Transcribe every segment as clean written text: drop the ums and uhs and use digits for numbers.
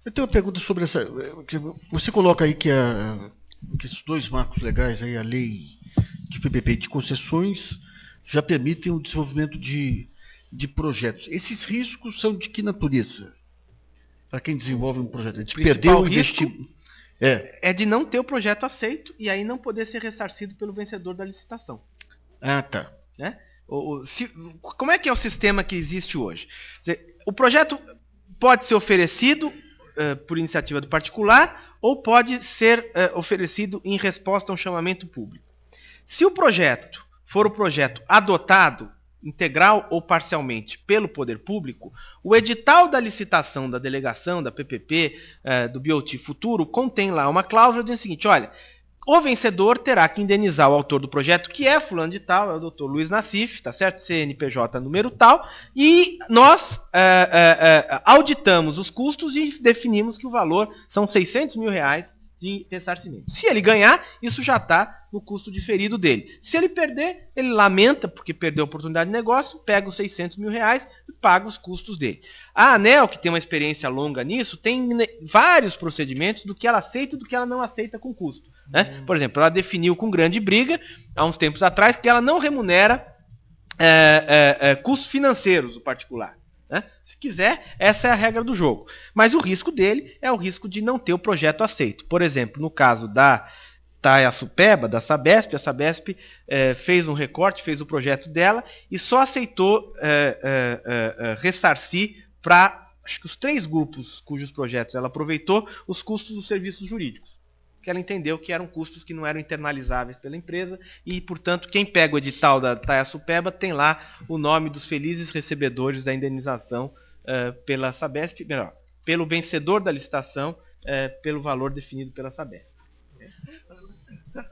Eu tenho uma pergunta sobre essa. Você coloca aí que esses dois marcos legais, aí, a lei de PPP e de concessões, já permitem o desenvolvimento de projetos. Esses riscos são de que natureza? Para quem desenvolve um projeto? De perder o investimento? É de não ter o projeto aceito e aí não poder ser ressarcido pelo vencedor da licitação. Ah, tá. Né? Como é que é o sistema que existe hoje? O projeto pode ser oferecido por iniciativa do particular ou pode ser oferecido em resposta a um chamamento público. Se o projeto for o projeto adotado, integral ou parcialmente, pelo poder público, o edital da licitação da delegação, da PPP, do BOT Futuro, contém lá uma cláusula dizendo o seguinte, olha, o vencedor terá que indenizar o autor do projeto, que é fulano de tal, é o Dr. Luiz Nassif, tá certo? CNPJ número tal, e nós auditamos os custos e definimos que o valor são R$600 mil de ressarcimento. Se ele ganhar, isso já está no custo diferido dele. Se ele perder, ele lamenta, porque perdeu a oportunidade de negócio, pega os R$600 mil e paga os custos dele. A ANEEL, que tem uma experiência longa nisso, tem vários procedimentos do que ela aceita e do que ela não aceita com custo. Né? Por exemplo, ela definiu com grande briga, há uns tempos atrás, que ela não remunera custos financeiros do particular. Né? Se quiser, essa é a regra do jogo. Mas o risco dele é o risco de não ter o projeto aceito. Por exemplo, no caso da Itaiaçupeba, da Sabesp, a Sabesp fez um recorte, fez o projeto dela e só aceitou ressarcir para, acho que os 3 grupos cujos projetos ela aproveitou, os custos dos serviços jurídicos. Que ela entendeu que eram custos que não eram internalizáveis pela empresa e, portanto, quem pega o edital da Itaiaçupeba tem lá o nome dos felizes recebedores da indenização pela Sabesp, pelo vencedor da licitação, pelo valor definido pela Sabesp.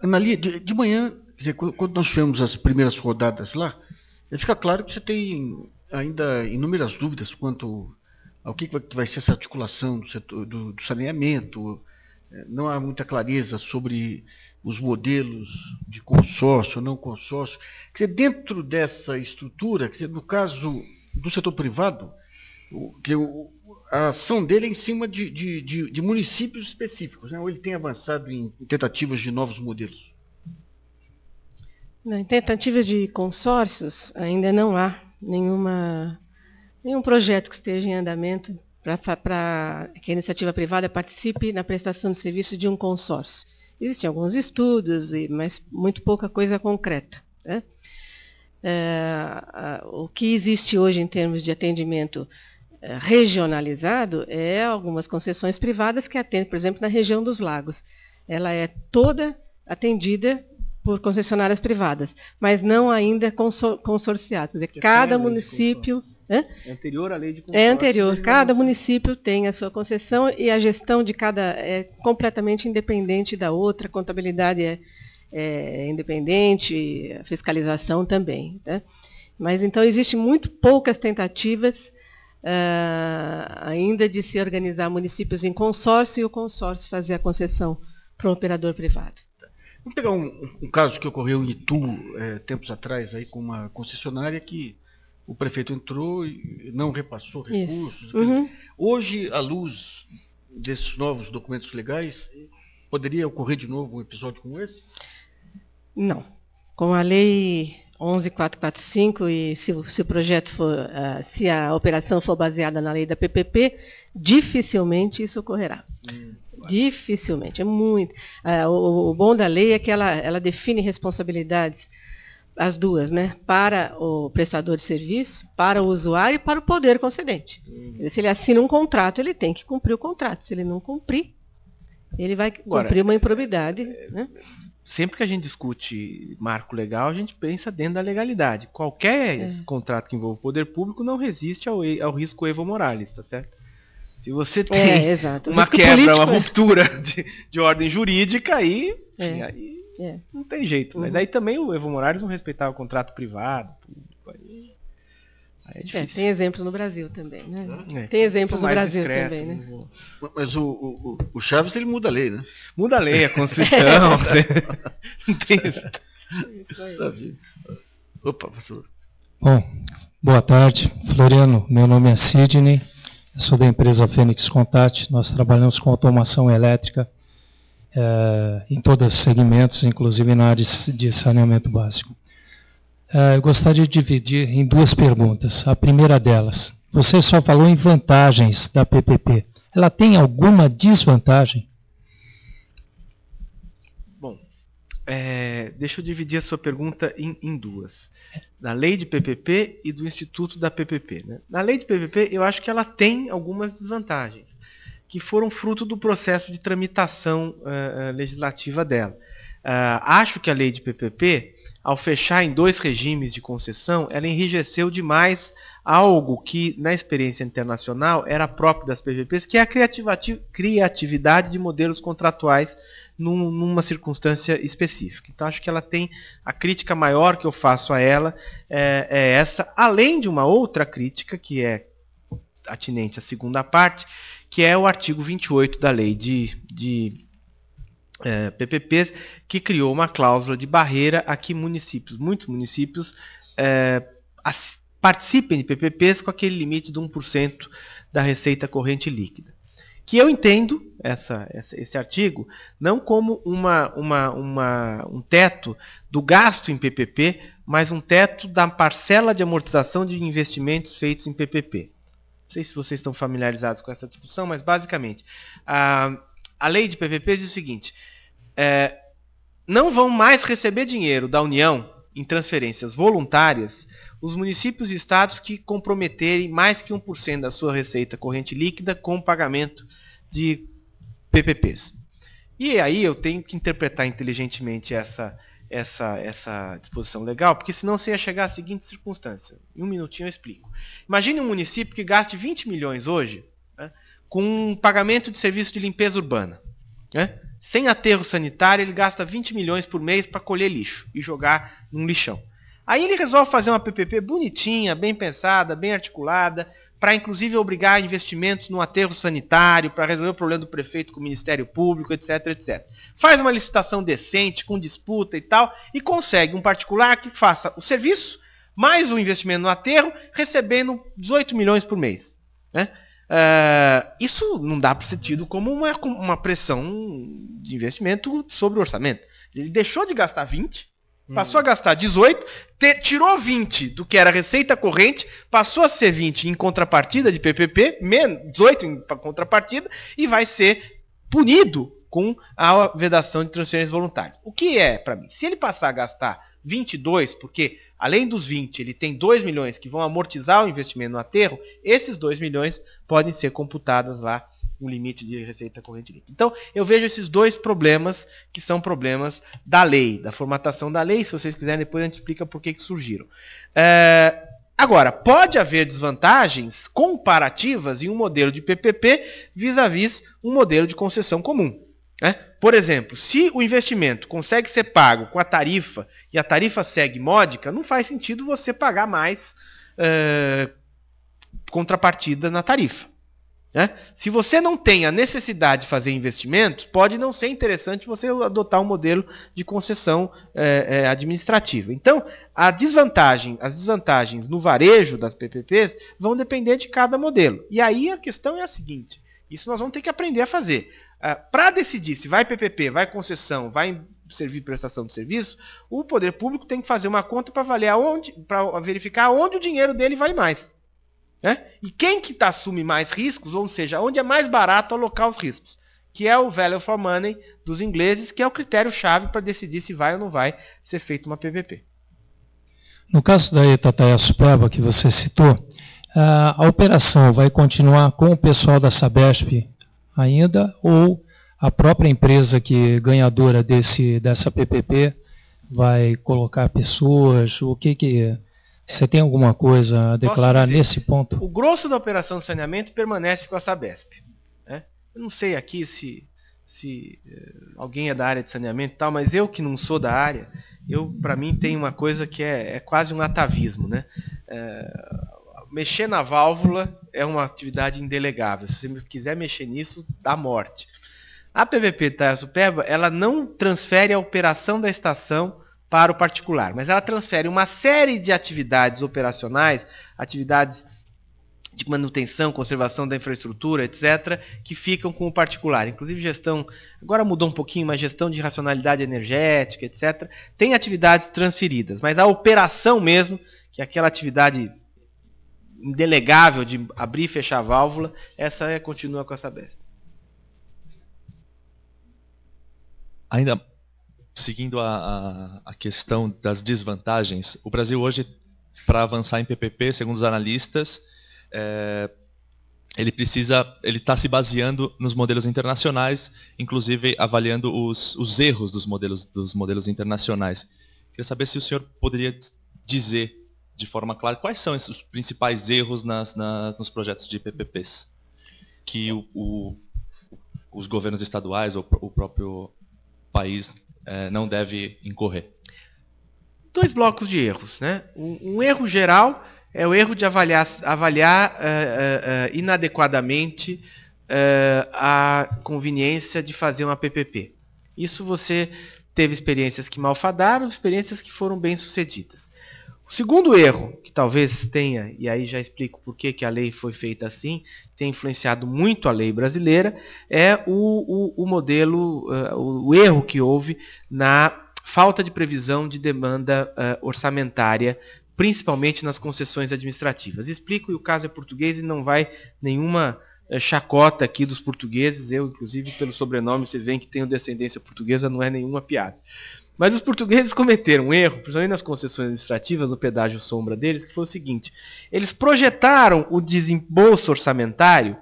Analia, de manhã, quer dizer, quando nós tivemos as primeiras rodadas lá, fica claro que você tem ainda inúmeras dúvidas quanto ao que vai ser essa articulação do setor do saneamento. Não há muita clareza sobre os modelos de consórcio ou não consórcio. Quer dizer, dentro dessa estrutura, quer dizer, no caso do setor privado, a ação dele é em cima de municípios específicos, né? Ou ele tem avançado em tentativas de novos modelos? Em tentativas de consórcios, ainda não há nenhum projeto que esteja em andamento para que a iniciativa privada participe na prestação de serviço de um consórcio. Existem alguns estudos, mas muito pouca coisa concreta. Né? O que existe hoje em termos de atendimento regionalizado é algumas concessões privadas que atendem, por exemplo, na região dos lagos. Ela é toda atendida por concessionárias privadas, mas não ainda consorciadas. Cada município... É anterior à lei de consórcio. É anterior. Cada município tem a sua concessão e a gestão de cada é completamente independente da outra, a contabilidade é independente, a fiscalização também. Né? Mas então existem muito poucas tentativas ainda de se organizar municípios em consórcio e o consórcio fazer a concessão para um operador privado. Vamos pegar um caso que ocorreu em Itu, tempos atrás, aí, com uma concessionária que o prefeito entrou e não repassou recursos. Uhum. Hoje, à luz desses novos documentos legais, poderia ocorrer de novo um episódio como esse? Não. Com a lei 11.445 e se o projeto for, se a operação for baseada na lei da PPP, dificilmente isso ocorrerá. Dificilmente, é muito. O bom da lei é que ela define responsabilidades, as duas, né? Para o prestador de serviço, para o usuário e para o poder concedente. Se ele assina um contrato, ele tem que cumprir o contrato. Se ele não cumprir, ele vai cumprir uma improbidade. Né? Sempre que a gente discute marco legal, a gente pensa dentro da legalidade. Qualquer contrato que envolva o poder público não resiste ao risco Evo Morales, tá certo? Se você tem uma quebra, político, uma ruptura de ordem jurídica, aí não tem jeito. Mas daí também o Evo Morales não respeitava o contrato privado, público, aí é difícil. Tem exemplos no Brasil também, né? Tem exemplos no Brasil também, né? Mas o Chaves, ele muda a lei, né? Muda a lei, a Constituição. Não tem isso. Opa, professor. Bom, boa tarde, Floriano. Meu nome é Sidney. Eu sou da empresa Fênix Contat. Nós trabalhamos com automação elétrica em todos os segmentos, inclusive na área de saneamento básico. Eu gostaria de dividir em duas perguntas. A primeira delas, você só falou em vantagens da PPP. Ela tem alguma desvantagem? Bom, deixa eu dividir a sua pergunta em duas. Da lei de PPP e do Instituto da PPP. Né? Na lei de PPP, eu acho que ela tem algumas desvantagens, que foram fruto do processo de tramitação legislativa dela. Acho que a lei de PPP, ao fechar em 2 regimes de concessão, ela enrijeceu demais algo que, na experiência internacional, era próprio das PPPs, que é a criatividade de modelos contratuais numa circunstância específica. Então, acho que ela tem, a crítica maior que eu faço a ela é essa, além de uma outra crítica, que é atinente à segunda parte, que é o artigo 28 da lei de PPPs, que criou uma cláusula de barreira a que muitos municípios participem de PPPs com aquele limite de 1% da receita corrente líquida. Que eu entendo esse artigo não como um teto do gasto em PPP, mas um teto da parcela de amortização de investimentos feitos em PPP. Não sei se vocês estão familiarizados com essa discussão, mas basicamente a lei de PPP diz o seguinte: não vão mais receber dinheiro da União em transferências voluntárias os municípios e estados que comprometerem mais que 1% da sua receita corrente líquida com o pagamento de PPPs. E aí eu tenho que interpretar inteligentemente essa disposição legal, porque senão você ia chegar à seguinte circunstância. Em um minutinho eu explico. Imagine um município que gaste 20 milhões hoje, né, com pagamento de serviço de limpeza urbana. Né? Sem aterro sanitário, ele gasta 20 milhões por mês para colher lixo e jogar num lixão. Aí ele resolve fazer uma PPP bonitinha, bem pensada, bem articulada, para inclusive obrigar investimentos no aterro sanitário, para resolver o problema do prefeito com o Ministério Público, etc, etc. Faz uma licitação decente, com disputa e tal, e consegue um particular que faça o serviço, mais o investimento no aterro, recebendo 18 milhões por mês. Né? Isso não dá para ser tido como uma pressão de investimento sobre o orçamento. Ele deixou de gastar 20, passou a gastar 18, tirou 20 do que era receita corrente, passou a ser 20 em contrapartida de PPP, menos 18 em contrapartida, e vai ser punido com a vedação de transferências voluntárias. O que é, para mim? Se ele passar a gastar 22, porque além dos 20, ele tem 2 milhões que vão amortizar o investimento no aterro, esses 2 milhões podem ser computados lá no limite de receita corrente líquida. Então, eu vejo esses dois problemas, que são problemas da lei, da formatação da lei. Se vocês quiserem, depois a gente explica por que surgiram. Agora, pode haver desvantagens comparativas em um modelo de PPP vis-à-vis um modelo de concessão comum. Né? Por exemplo, se o investimento consegue ser pago com a tarifa e a tarifa segue módica, não faz sentido você pagar mais contrapartida na tarifa. Né? Se você não tem a necessidade de fazer investimentos, pode não ser interessante você adotar um modelo de concessão administrativa. Então, as desvantagens no varejo das PPPs vão depender de cada modelo. E aí a questão é a seguinte: isso nós vamos ter que aprender a fazer. Para decidir se vai PPP, vai concessão, vai servir prestação de serviço, o poder público tem que fazer uma conta para verificar onde o dinheiro dele vale mais. Né? E quem que assume mais riscos, ou seja, onde é mais barato alocar os riscos, que é o value for money dos ingleses, que é o critério-chave para decidir se vai ou não vai ser feita uma PPP. No caso da Itatiaia Superba, que você citou, a operação vai continuar com o pessoal da Sabesp ainda, ou a própria empresa que ganhadora dessa PPP vai colocar pessoas? O que você tem alguma coisa a declarar nesse ponto? O grosso da operação de saneamento permanece com a Sabesp. Né? Eu não sei aqui se alguém é da área de saneamento e tal, mas eu que não sou da área, para mim tem uma coisa que é quase um atavismo. Né? Mexer na válvula é uma atividade indelegável. Se você quiser mexer nisso, dá morte. A PPP Itatiaia Superba, ela não transfere a operação da estação para o particular, mas ela transfere uma série de atividades operacionais, atividades de manutenção, conservação da infraestrutura, etc., que ficam com o particular. Inclusive gestão, agora mudou um pouquinho, mas gestão de racionalidade energética, etc., tem atividades transferidas, mas a operação mesmo, que é aquela atividade indelegável de abrir e fechar a válvula, essa continua com a Sabesp. Ainda seguindo a questão das desvantagens, o Brasil hoje, para avançar em PPP, segundo os analistas, ele está se baseando nos modelos internacionais, inclusive avaliando os erros dos modelos internacionais. Queria saber se o senhor poderia dizer de forma clara quais são esses principais erros nos projetos de PPPs que os governos estaduais ou o próprio país não deve incorrer. 2 blocos de erros, né? Um erro geral é o erro de avaliar inadequadamente a conveniência de fazer uma PPP. Isso você teve experiências que malfadaram, experiências que foram bem-sucedidas. O segundo erro, que talvez tenha, e aí já explico por que a lei foi feita assim, tem influenciado muito a lei brasileira, é o modelo, o erro que houve na falta de previsão de demanda orçamentária, principalmente nas concessões administrativas. Explico, e o caso é português e não vai nenhuma chacota aqui dos portugueses. Eu, inclusive, pelo sobrenome, vocês veem que tenho descendência portuguesa, não é nenhuma piada. Mas os portugueses cometeram um erro, principalmente nas concessões administrativas, no pedágio sombra deles, que foi o seguinte: eles projetaram o desembolso orçamentário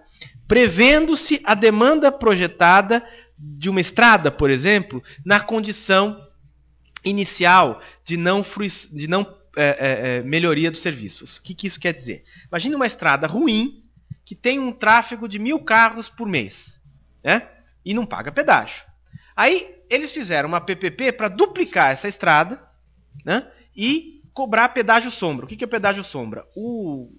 prevendo-se a demanda projetada de uma estrada, por exemplo, na condição inicial de não melhoria dos serviços. O que isso quer dizer? Imagine uma estrada ruim que tem um tráfego de 1.000 carros por mês, né? E não paga pedágio. Aí eles fizeram uma PPP para duplicar essa estrada, né? E cobrar pedágio sombra. O que é pedágio sombra? O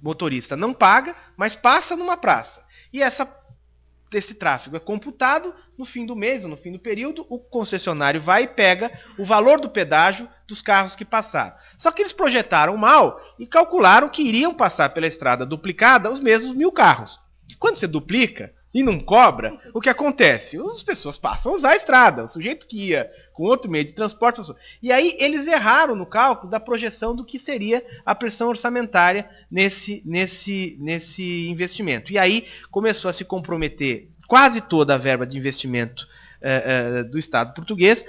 motorista não paga, mas passa numa praça. E esse tráfego é computado no fim do mês ou no fim do período, o concessionário vai e pega o valor do pedágio dos carros que passaram. Só que eles projetaram mal e calcularam que iriam passar pela estrada duplicada os mesmos 1.000 carros. Quando você duplica e não cobra, o que acontece? As pessoas passam a usar a estrada, o sujeito que ia com outro meio de transporte. E aí eles erraram no cálculo da projeção do que seria a pressão orçamentária nesse investimento. E aí começou a se comprometer quase toda a verba de investimento do Estado português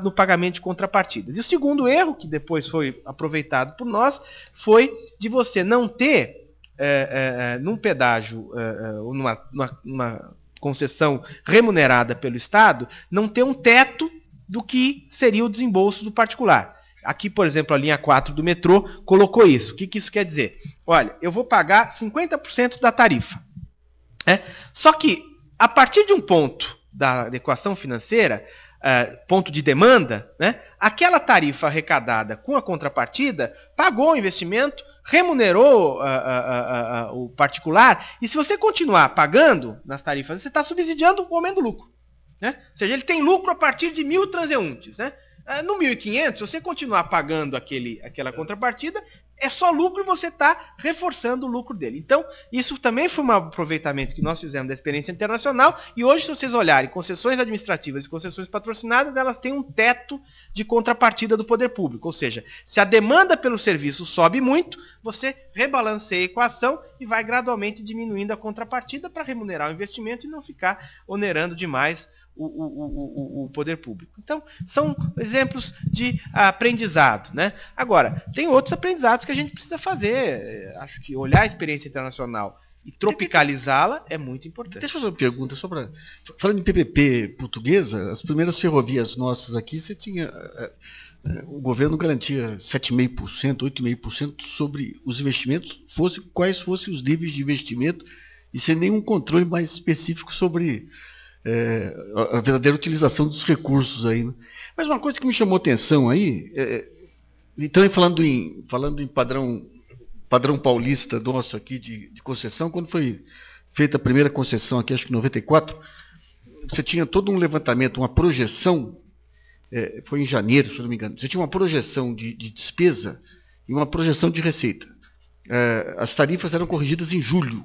no pagamento de contrapartidas. E o segundo erro, que depois foi aproveitado por nós, foi de você não ter num pedágio, numa concessão remunerada pelo Estado, não ter um teto do que seria o desembolso do particular. Aqui, por exemplo, a linha 4 do metrô colocou isso. O que isso quer dizer? Olha, eu vou pagar 50% da tarifa. Só que, a partir de um ponto da equação financeira, ponto de demanda, né, aquela tarifa arrecadada com a contrapartida pagou o investimento, remunerou o particular, e se você continuar pagando nas tarifas, você está subsidiando o aumento do lucro. Né? Ou seja, ele tem lucro a partir de 1.000 transeuntes. Né? No 1.500, se você continuar pagando aquela contrapartida, é só lucro e você está reforçando o lucro dele. Então, isso também foi um aproveitamento que nós fizemos da experiência internacional, e hoje, se vocês olharem concessões administrativas e concessões patrocinadas, elas têm um teto de contrapartida do poder público. Ou seja, se a demanda pelo serviço sobe muito, você rebalanceia a equação e vai gradualmente diminuindo a contrapartida para remunerar o investimento e não ficar onerando demais o poder público. Então, são exemplos de aprendizado. Né? Agora, tem outros aprendizados que a gente precisa fazer. Acho que olhar a experiência internacional e tropicalizá-la é muito importante. Deixa eu fazer uma pergunta. Falando em PPP portuguesa, as primeiras ferrovias nossas aqui, você tinha... o governo garantia 7,5%, 8,5% sobre os investimentos, quais fossem os níveis de investimento, e sem nenhum controle mais específico sobre... a verdadeira utilização dos recursos aí. Né? Mas uma coisa que me chamou atenção aí, então falando em padrão paulista nosso aqui de concessão, quando foi feita a primeira concessão aqui, acho que em 94, você tinha todo um levantamento, uma projeção, foi em janeiro, se não me engano, você tinha uma projeção de despesa e uma projeção de receita. as tarifas eram corrigidas em julho.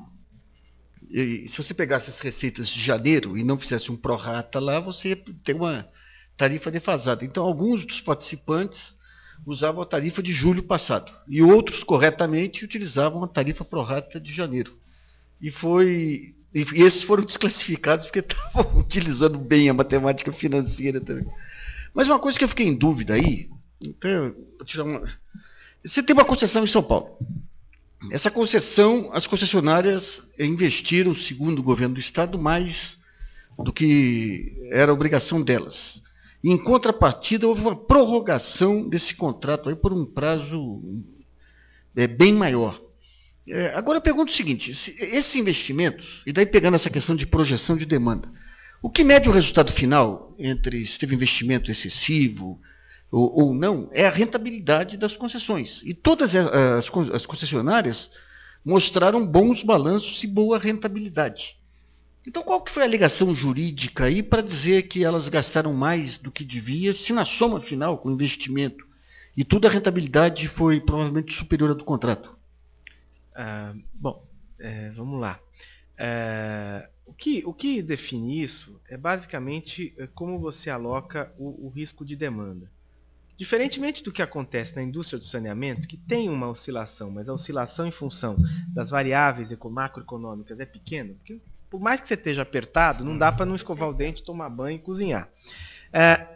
E se você pegasse as receitas de janeiro e não fizesse um prorata lá, você ia ter uma tarifa defasada. Então, alguns dos participantes usavam a tarifa de julho passado e outros, corretamente, utilizavam a tarifa prorata de janeiro. E esses foram desclassificados porque estavam utilizando bem a matemática financeira também. Mas uma coisa que eu fiquei em dúvida aí, então, vou tirar uma... Você tem uma concessão em São Paulo. Essa concessão, as concessionárias investiram, segundo o governo do Estado, mais do que era a obrigação delas. E, em contrapartida, houve uma prorrogação desse contrato aí por um prazo bem maior. Agora eu pergunto o seguinte, esses investimentos, e daí pegando essa questão de projeção de demanda, o que mede o resultado final entre se teve investimento excessivo ou não, é a rentabilidade das concessões. E todas as concessionárias mostraram bons balanços e boa rentabilidade. Então, qual que foi a alegação jurídica aí para dizer que elas gastaram mais do que devia, se na soma final, com o investimento e tudo, a rentabilidade foi provavelmente superior à do contrato? Vamos lá. O que define isso é basicamente como você aloca o risco de demanda. Diferentemente do que acontece na indústria do saneamento, que tem uma oscilação, mas a oscilação em função das variáveis macroeconômicas é pequena, porque por mais que você esteja apertado, não dá para não escovar o dente, tomar banho e cozinhar.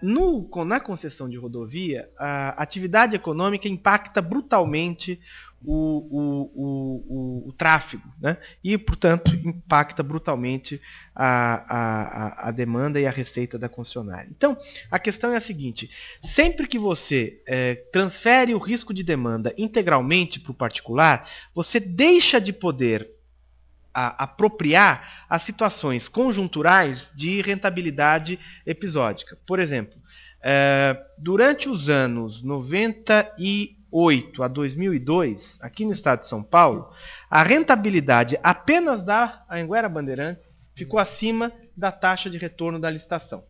Na concessão de rodovia, a atividade econômica impacta brutalmente o tráfego, né? E, portanto, impacta brutalmente a demanda e a receita da concessionária. Então, a questão é a seguinte, sempre que você transfere o risco de demanda integralmente para o particular, você deixa de poder apropriar as situações conjunturais de rentabilidade episódica. Por exemplo, durante os anos 98 a 2002, aqui no estado de São Paulo, a rentabilidade apenas da Anhanguera Bandeirantes ficou acima da taxa de retorno da licitação.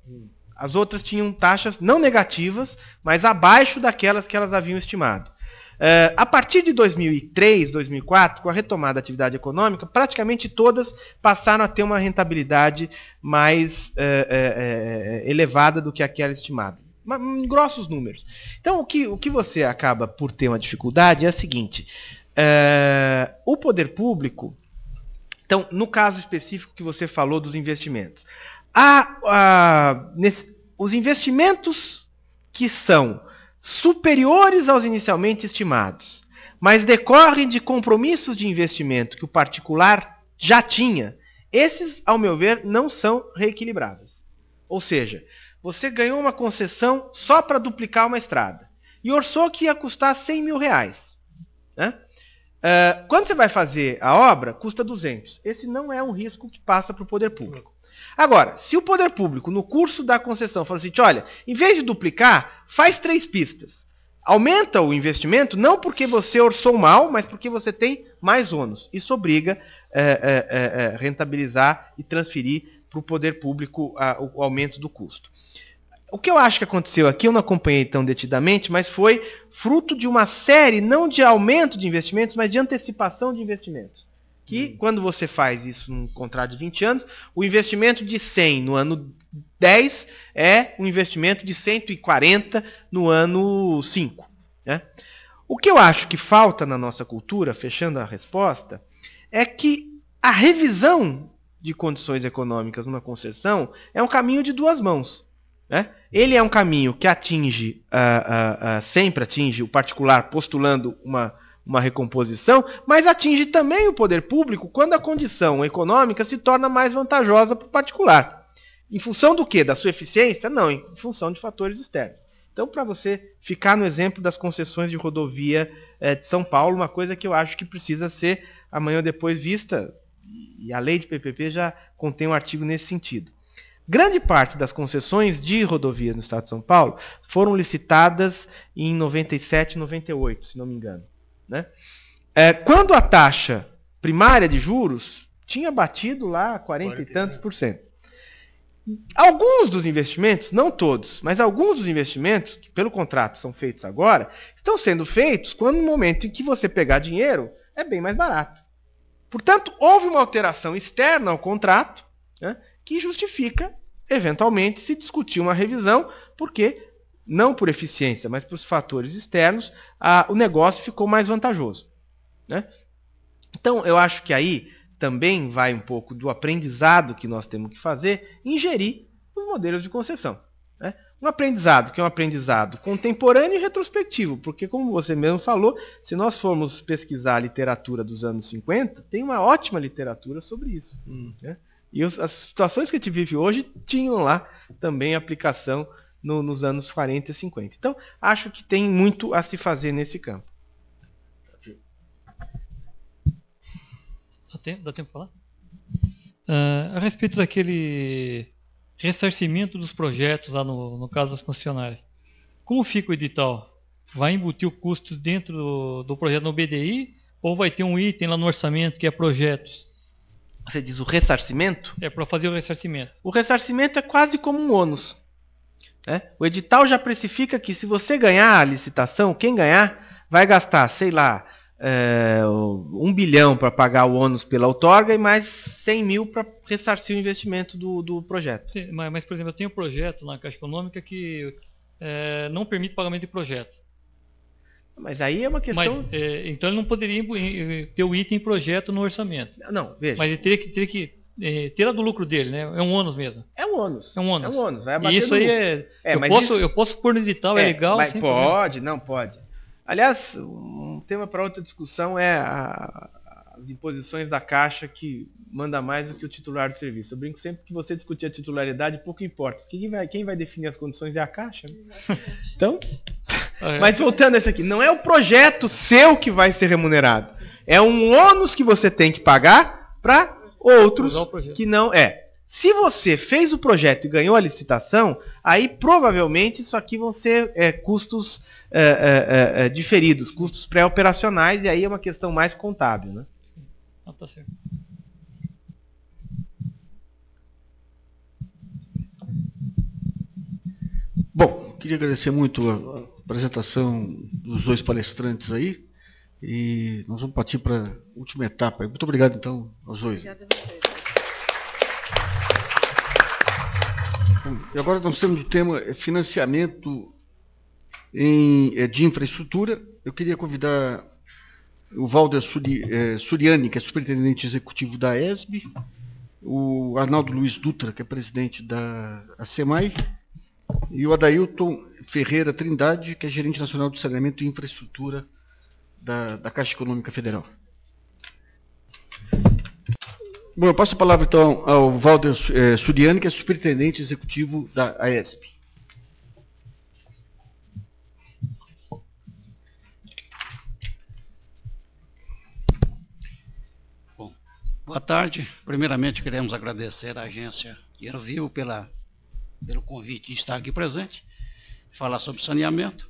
As outras tinham taxas não negativas, mas abaixo daquelas que elas haviam estimado. A partir de 2003, 2004, com a retomada da atividade econômica, praticamente todas passaram a ter uma rentabilidade mais elevada do que aquela estimada. Em grossos números. Então, o que você acaba por ter uma dificuldade é a seguinte. O poder público, então, no caso específico que você falou dos investimentos, os investimentos que são superiores aos inicialmente estimados, mas decorrem de compromissos de investimento que o particular já tinha, esses, ao meu ver, não são reequilibráveis. Ou seja, você ganhou uma concessão só para duplicar uma estrada e orçou que ia custar 100 mil reais. Né? Quando você vai fazer a obra, custa 200. Esse não é um risco que passa para o poder público. Agora, se o poder público, no curso da concessão, fala assim, olha, em vez de duplicar, faz 3 pistas. Aumenta o investimento, não porque você orçou mal, mas porque você tem mais ônus. Isso obriga a rentabilizar e transferir para o poder público o aumento do custo. O que eu acho que aconteceu aqui, eu não acompanhei tão detidamente, mas foi fruto de uma série, não de aumento de investimentos, mas de antecipação de investimentos. Que, quando você faz isso num contrato de 20 anos, o investimento de 100 no ano 10 é um investimento de 140 no ano 5. Né? O que eu acho que falta na nossa cultura, fechando a resposta, é que a revisão de condições econômicas numa concessão é um caminho de duas mãos. Né? Ele é um caminho que atinge, sempre atinge o particular postulando uma recomposição, mas atinge também o poder público quando a condição econômica se torna mais vantajosa para o particular. Em função do quê? Da sua eficiência? Não, em função de fatores externos. Então, para você ficar no exemplo das concessões de rodovia de São Paulo, uma coisa que eu acho que precisa ser amanhã ou depois vista, e a lei de PPP já contém um artigo nesse sentido. Grande parte das concessões de rodovias no estado de São Paulo foram licitadas em 97 e 98, se não me engano. Né? Quando a taxa primária de juros tinha batido lá 40 e tantos %. Alguns dos investimentos, não todos, mas alguns dos investimentos, que pelo contrato são feitos agora, estão sendo feitos quando no momento em que você pegar dinheiro, é bem mais barato. Portanto, houve uma alteração externa ao contrato, né, que justifica, eventualmente, se discutir uma revisão, porque, não por eficiência, mas por fatores externos, o negócio ficou mais vantajoso, né? Então, eu acho que aí também vai um pouco do aprendizado que nós temos que fazer em gerir os modelos de concessão, né? Um aprendizado que é um aprendizado contemporâneo e retrospectivo, porque, como você mesmo falou, se nós formos pesquisar a literatura dos anos 50, tem uma ótima literatura sobre isso, né? E as situações que a gente vive hoje tinham lá também aplicação nos anos 40 e 50. Então, acho que tem muito a se fazer nesse campo. Dá tempo para falar? A respeito daquele ressarcimento dos projetos lá no caso das concessionárias. Como fica o edital? Vai embutir o custo dentro do projeto no BDI ou vai ter um item lá no orçamento que é projetos? Você diz o ressarcimento? É para fazer o ressarcimento. O ressarcimento é quase como um ônus, né? O edital já precifica que se você ganhar a licitação, quem ganhar vai gastar, sei lá, 1 bilhão para pagar o ônus pela outorga e mais 100 mil para ressarcir o investimento do projeto. Sim, mas, por exemplo, eu tenho um projeto na Caixa Econômica que não permite pagamento de projeto. Mas aí é uma questão... Então ele não poderia ter o item projeto no orçamento. Não, veja. Mas ele teria que tirar do lucro dele, né? É um ônus mesmo. É um ônus. É um ônus. É um ônus. Vai E abater isso aí eu posso pôr no edital, é legal? Mas pode, não pode. Aliás, um tema para outra discussão é as imposições da Caixa, que manda mais do que o titular do serviço. Eu brinco sempre que você discutir a titularidade, pouco importa. Quem vai definir as condições é a Caixa, né? Então, mas voltando a isso aqui, não é o projeto seu que vai ser remunerado. É um ônus que você tem que pagar para outros que não é. Se você fez o projeto e ganhou a licitação, aí provavelmente isso aqui vão ser custos diferidos, custos pré-operacionais, e aí é uma questão mais contábil, né? Tá certo. Bom, queria agradecer muito a apresentação dos dois palestrantes aí, e nós vamos partir para a última etapa. Muito obrigado, então, aos dois. Obrigada a vocês. E agora nós temos o tema financiamento de infraestrutura. Eu queria convidar o Valder Suriani, que é superintendente executivo da ESB, o Arnaldo Luiz Dutra, que é presidente da SEMAI, e o Adailton Ferreira Trindade, que é gerente nacional de saneamento e infraestrutura da Caixa Econômica Federal. Bom, eu passo a palavra então ao Valder Suriani, que é superintendente executivo da AESP. Bom, boa tarde. Primeiramente, queremos agradecer à agência Dinheiro Vivo pelo convite de estar aqui presente, falar sobre saneamento,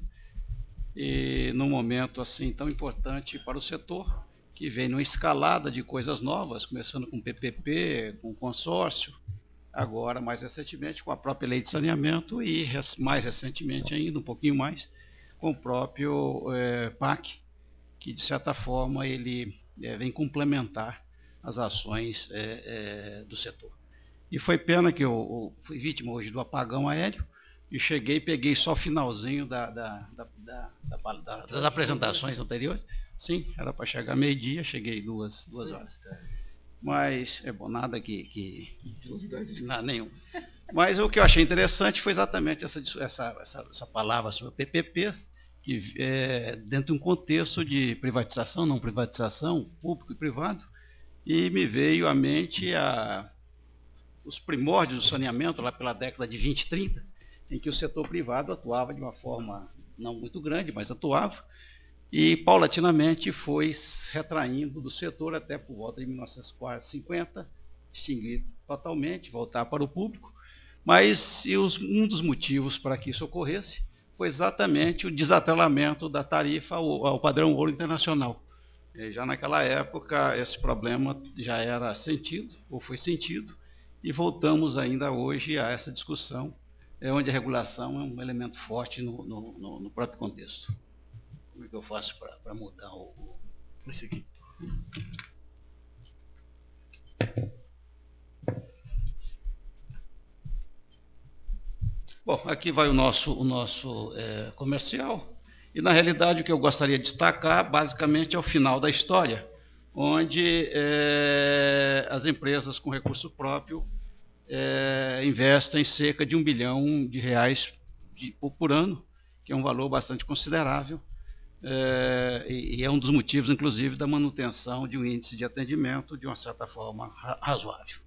e num momento assim tão importante para o setor, que vem numa escalada de coisas novas, começando com PPP, com consórcio, agora mais recentemente com a própria lei de saneamento e mais recentemente ainda, um pouquinho mais, com o próprio PAC, que de certa forma ele vem complementar as ações do setor. E foi pena que eu fui vítima hoje do apagão aéreo, e peguei só o finalzinho das apresentações anteriores. Sim, era para chegar meio-dia, cheguei duas horas. Mas, nada que nada nenhum. Mas o que eu achei interessante foi exatamente essa palavra sobre PPPs, que dentro de um contexto de privatização, não privatização, público e privado, e me veio à mente os primórdios do saneamento, lá pela década de 20 e 30, em que o setor privado atuava de uma forma não muito grande, mas atuava, e paulatinamente foi retraindo do setor até por volta de 1950, extinguir totalmente, voltar para o público. Mas um dos motivos para que isso ocorresse foi exatamente o desatrelamento da tarifa ao padrão ouro internacional. E já naquela época esse problema já era sentido, ou foi sentido, e voltamos ainda hoje a essa discussão, onde a regulação é um elemento forte no próprio contexto. Como é que eu faço para mudar esse aqui? Bom, aqui vai o nosso comercial. E, na realidade, o que eu gostaria de destacar, basicamente, é o final da história, onde as empresas com recurso próprio investem cerca de R$ 1 bilhão por ano, que é um valor bastante considerável, e é um dos motivos, inclusive, da manutenção de um índice de atendimento de uma certa forma razoável.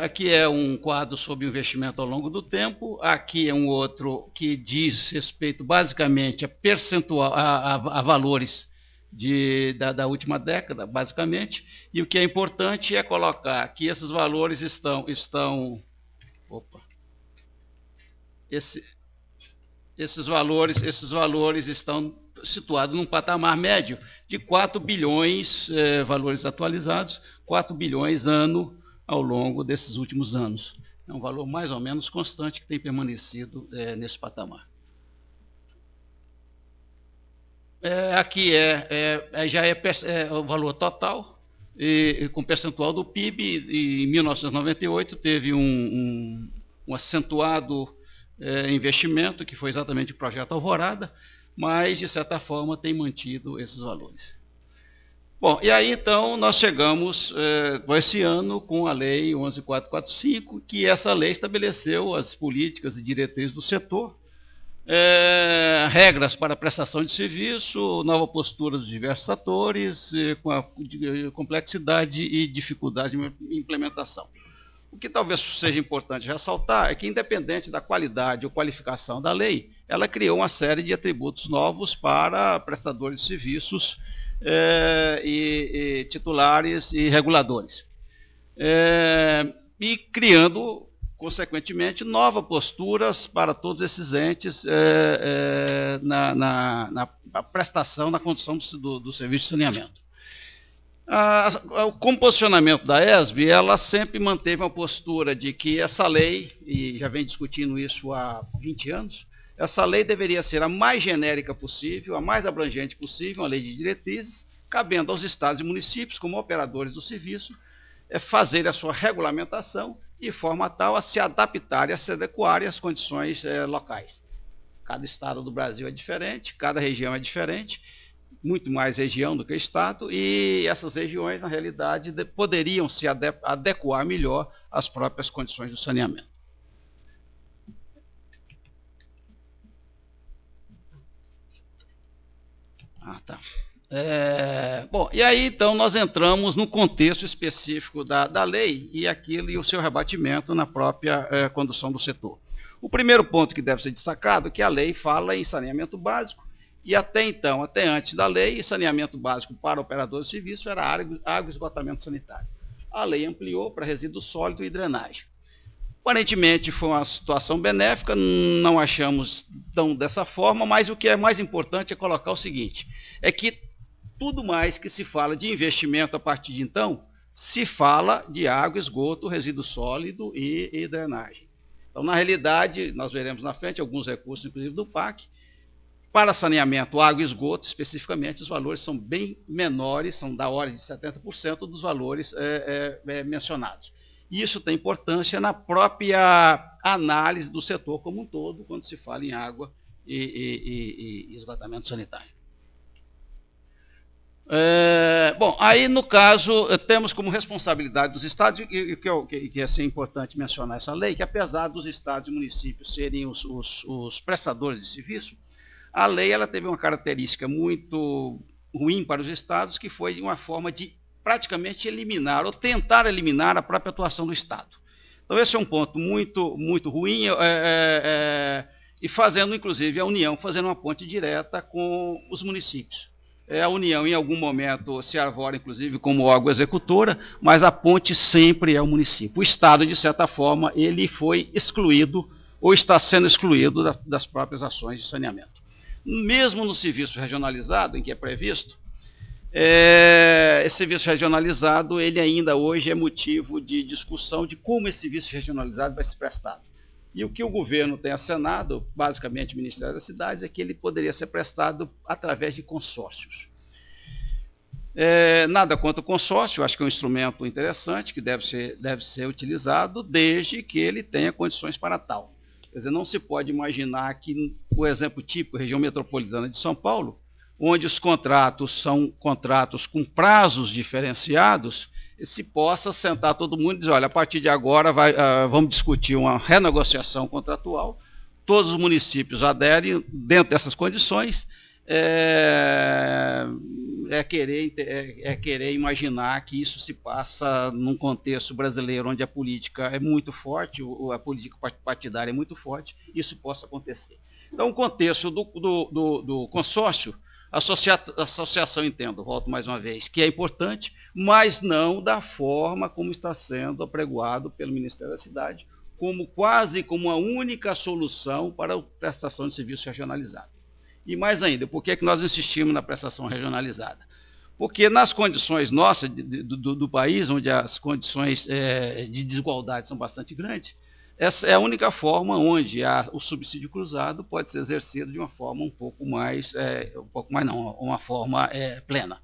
Aqui é um quadro sobre o investimento ao longo do tempo. Aqui é um outro que diz respeito basicamente a percentual, a valores da última década, basicamente. E o que é importante é colocar que esses valores esses valores estão situados num patamar médio de 4 bilhões, valores atualizados, 4 bilhões ano ao longo desses últimos anos. É um valor mais ou menos constante que tem permanecido nesse patamar. Aqui já é o valor total, com percentual do PIB. Em 1998 teve um acentuado investimento, que foi exatamente o projeto Alvorada, mas, de certa forma, tem mantido esses valores. Bom, e aí então nós chegamos esse ano com a Lei 11.445, que essa lei estabeleceu as políticas e diretrizes do setor, regras para prestação de serviço, nova postura dos diversos atores, com a complexidade e dificuldade de implementação. O que talvez seja importante ressaltar é que, independente da qualidade ou qualificação da lei, ela criou uma série de atributos novos para prestadores de serviços e titulares e reguladores. E criando, consequentemente, novas posturas para todos esses entes na prestação, na condução do serviço de saneamento. O posicionamento da ESB, ela sempre manteve uma postura de que essa lei, e já vem discutindo isso há 20 anos, essa lei deveria ser a mais genérica possível, a mais abrangente possível, uma lei de diretrizes, cabendo aos estados e municípios, como operadores do serviço, fazer a sua regulamentação de forma tal a se adaptar e a se adequar às condições locais. Cada estado do Brasil é diferente, cada região é diferente, muito mais região do que estado, e essas regiões, na realidade, poderiam se adequar melhor às próprias condições do saneamento. Tá. Bom, e aí então nós entramos no contexto específico da lei e o seu rebatimento na própria condução do setor. O primeiro ponto que deve ser destacado é que a lei fala em saneamento básico, e até então, até antes da lei, saneamento básico para operadores de serviço era água e esgotamento sanitário. A lei ampliou para resíduo sólido e drenagem. Aparentemente foi uma situação benéfica, não achamos tão dessa forma, mas o que é mais importante é colocar o seguinte, é que tudo mais que se fala de investimento a partir de então, se fala de água, esgoto, resíduo sólido e drenagem. Então, na realidade, nós veremos na frente alguns recursos, inclusive do PAC. Para saneamento, água e esgoto, especificamente, os valores são bem menores, são da ordem de 70% dos valores mencionados. Isso tem importância na própria análise do setor como um todo, quando se fala em água e esgotamento sanitário. Bom, aí no caso, temos como responsabilidade dos estados, e que é importante mencionar essa lei, que apesar dos estados e municípios serem os prestadores de serviço, a lei ela teve uma característica muito ruim para os estados, que foi uma forma de praticamente eliminar, ou tentar eliminar a própria atuação do Estado. Então esse é um ponto muito, muito ruim, e fazendo, inclusive, a União fazendo uma ponte direta com os municípios. A União, em algum momento, se arvora, inclusive, como órgão executora, mas a ponte sempre é o município. O Estado, de certa forma, ele foi excluído, ou está sendo excluído das próprias ações de saneamento. Mesmo no serviço regionalizado, em que é previsto, esse serviço regionalizado, ele ainda hoje é motivo de discussão de como esse serviço regionalizado vai ser prestado. E o que o governo tem acenado, basicamente o Ministério das Cidades, é que ele poderia ser prestado através de consórcios. Nada contra o consórcio, acho que é um instrumento interessante, que deve ser utilizado, desde que ele tenha condições para tal. Quer dizer, não se pode imaginar que, o exemplo típico, região metropolitana de São Paulo, onde os contratos são contratos com prazos diferenciados, se possa sentar todo mundo e dizer, olha, a partir de agora vamos discutir uma renegociação contratual, todos os municípios aderem dentro dessas condições, querer imaginar que isso se passa num contexto brasileiro onde a política é muito forte, a política partidária é muito forte, isso possa acontecer. Então, o contexto do consórcio, a associação, entendo, volto mais uma vez, que é importante, mas não da forma como está sendo apregoado pelo Ministério da Cidade, quase como a única solução para a prestação de serviço regionalizado. E mais ainda, por que nós insistimos na prestação regionalizada? Porque nas condições nossas do país, onde as condições de desigualdade são bastante grandes, essa é a única forma onde o subsídio cruzado pode ser exercido de uma forma uma forma plena.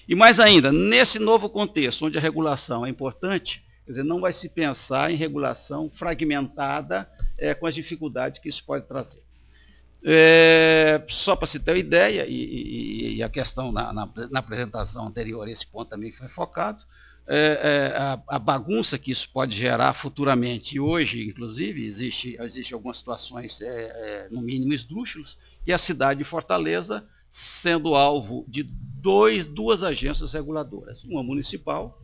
E mais ainda, nesse novo contexto, onde a regulação é importante, quer dizer, não vai se pensar em regulação fragmentada com as dificuldades que isso pode trazer. Só para se ter uma ideia, e a questão na apresentação anterior, esse ponto também foi focado, a bagunça que isso pode gerar futuramente. E hoje, inclusive, existe algumas situações, no mínimo, esdrúxulas, e a cidade de Fortaleza sendo alvo de duas agências reguladoras, uma municipal,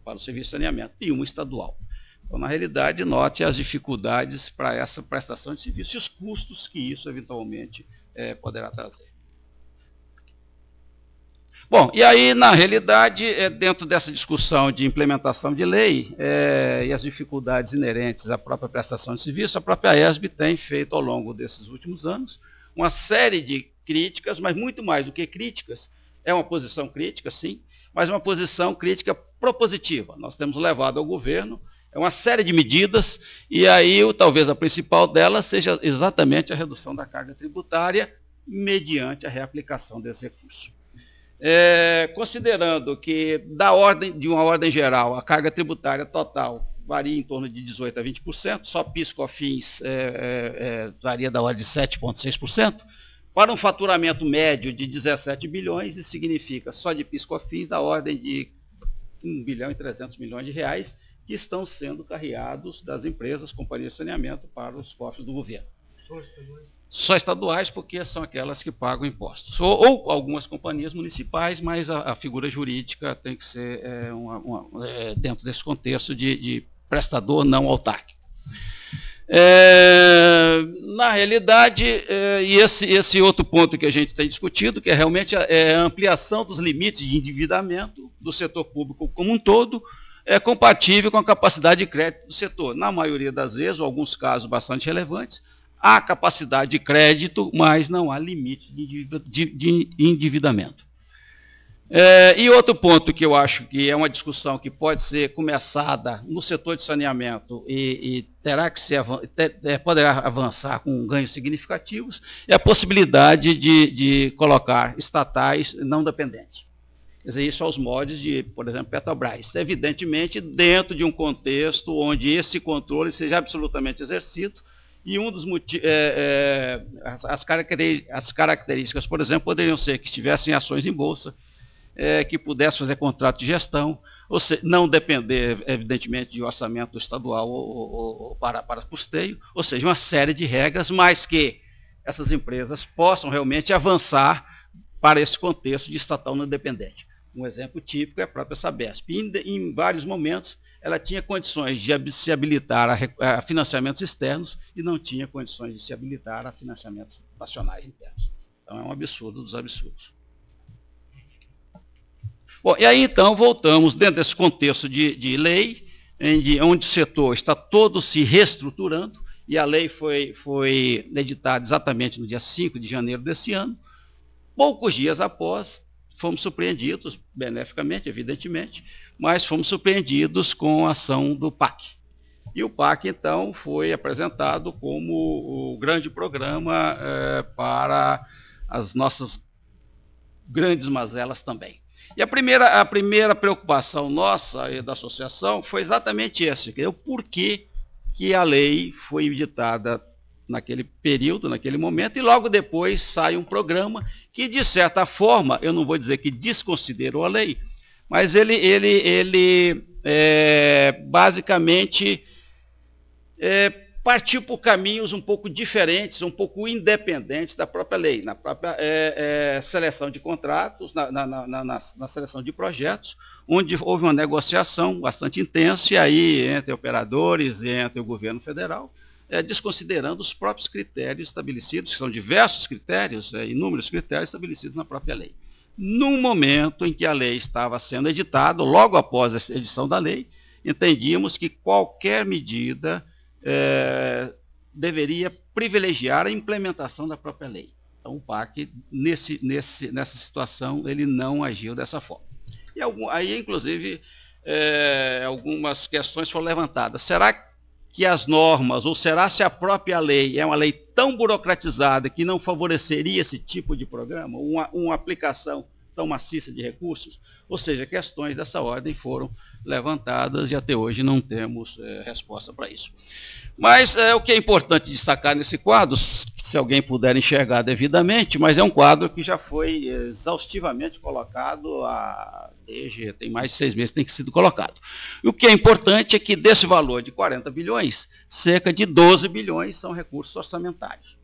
para o serviço de saneamento, e uma estadual. Então, na realidade, note as dificuldades para essa prestação de serviço e os custos que isso, eventualmente, poderá trazer. Bom, e aí, na realidade, dentro dessa discussão de implementação de lei e as dificuldades inerentes à própria prestação de serviço, a própria ESB tem feito, ao longo desses últimos anos, uma série de críticas, mas muito mais do que críticas, é uma posição crítica, sim, mas uma posição crítica propositiva. Nós temos levado ao governo uma série de medidas, e aí talvez a principal delas seja exatamente a redução da carga tributária mediante a reaplicação desse recurso. Considerando que, de uma ordem geral, a carga tributária total varia em torno de 18% a 20%, só PIS/COFINS varia da ordem de 7,6%, para um faturamento médio de 17 bilhões, isso significa só de PIS/COFINS da ordem de 1 bilhão e 300 milhões de reais, que estão sendo carreados das empresas, companhias de saneamento, para os cofres do governo. Só estaduais, porque são aquelas que pagam impostos. Ou algumas companhias municipais, mas a figura jurídica tem que ser dentro desse contexto de prestador não autárquico. Na realidade, e esse outro ponto que a gente tem discutido, que é realmente a ampliação dos limites de endividamento do setor público como um todo, é compatível com a capacidade de crédito do setor. Na maioria das vezes, ou alguns casos bastante relevantes, há capacidade de crédito, mas não há limite de endividamento. E outro ponto que eu acho que é uma discussão que pode ser começada no setor de saneamento e poderá avançar com ganhos significativos, é a possibilidade de colocar estatais não dependentes. Quer dizer, isso aos moldes de, por exemplo, Petrobras. Evidentemente, dentro de um contexto onde esse controle seja absolutamente exercido, e um dos motivos, as características, por exemplo, poderiam ser que tivessem ações em bolsa, que pudesse fazer contrato de gestão, ou seja, não depender, evidentemente, de orçamento estadual ou para custeio, ou seja, uma série de regras, mas que essas empresas possam realmente avançar para esse contexto de estatal não dependente. Um exemplo típico é a própria Sabesp. Em vários momentos, ela tinha condições de se habilitar a financiamentos externos e não tinha condições de se habilitar a financiamentos nacionais internos. Então, é um absurdo dos absurdos. Bom, e aí, então, voltamos dentro desse contexto de lei, onde o setor está todo se reestruturando, e a lei foi editada exatamente no dia 5 de janeiro desse ano. Poucos dias após, fomos surpreendidos, beneficamente, evidentemente, mas fomos surpreendidos com a ação do PAC. E o PAC, então, foi apresentado como o grande programa para as nossas grandes mazelas também. E a primeira preocupação nossa e da associação foi exatamente essa, que é o porquê que a lei foi editada naquele período, naquele momento, e logo depois sai um programa que, de certa forma, eu não vou dizer que desconsiderou a lei, mas ele basicamente partiu por caminhos um pouco diferentes, um pouco independentes da própria lei, na própria seleção de contratos, na seleção de projetos, onde houve uma negociação bastante intensa, e aí entre operadores e entre o governo federal, desconsiderando os próprios critérios estabelecidos, que são diversos critérios, inúmeros critérios estabelecidos na própria lei. No momento em que a lei estava sendo editada, logo após a edição da lei, entendíamos que qualquer medida deveria privilegiar a implementação da própria lei. Então o PAC, nessa situação, ele não agiu dessa forma. E aí, inclusive, algumas questões foram levantadas. Será que as normas, ou será se a própria lei é uma lei tão burocratizada que não favoreceria esse tipo de programa, uma aplicação tão maciça de recursos? Ou seja, questões dessa ordem foram levantadas e até hoje não temos resposta para isso. Mas o que é importante destacar nesse quadro, se alguém puder enxergar devidamente, mas é um quadro que já foi exaustivamente colocado desde tem mais de 6 meses tem sido colocado. E o que é importante é que desse valor de 40 bilhões, cerca de 12 bilhões são recursos orçamentários.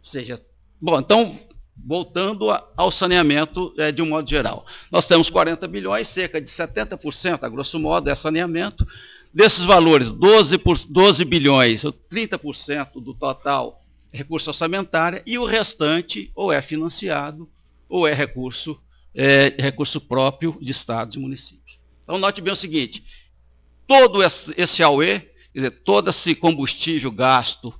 Ou seja, bom, então, voltando ao saneamento de um modo geral. Nós temos 40 bilhões, cerca de 70%, a grosso modo, é saneamento. Desses valores, 12 bilhões, ou 30% do total, é recurso orçamentário, e o restante ou é financiado ou é recurso próprio de estados e municípios. Então, note bem o seguinte, todo esse AUE, quer dizer, todo esse combustível gasto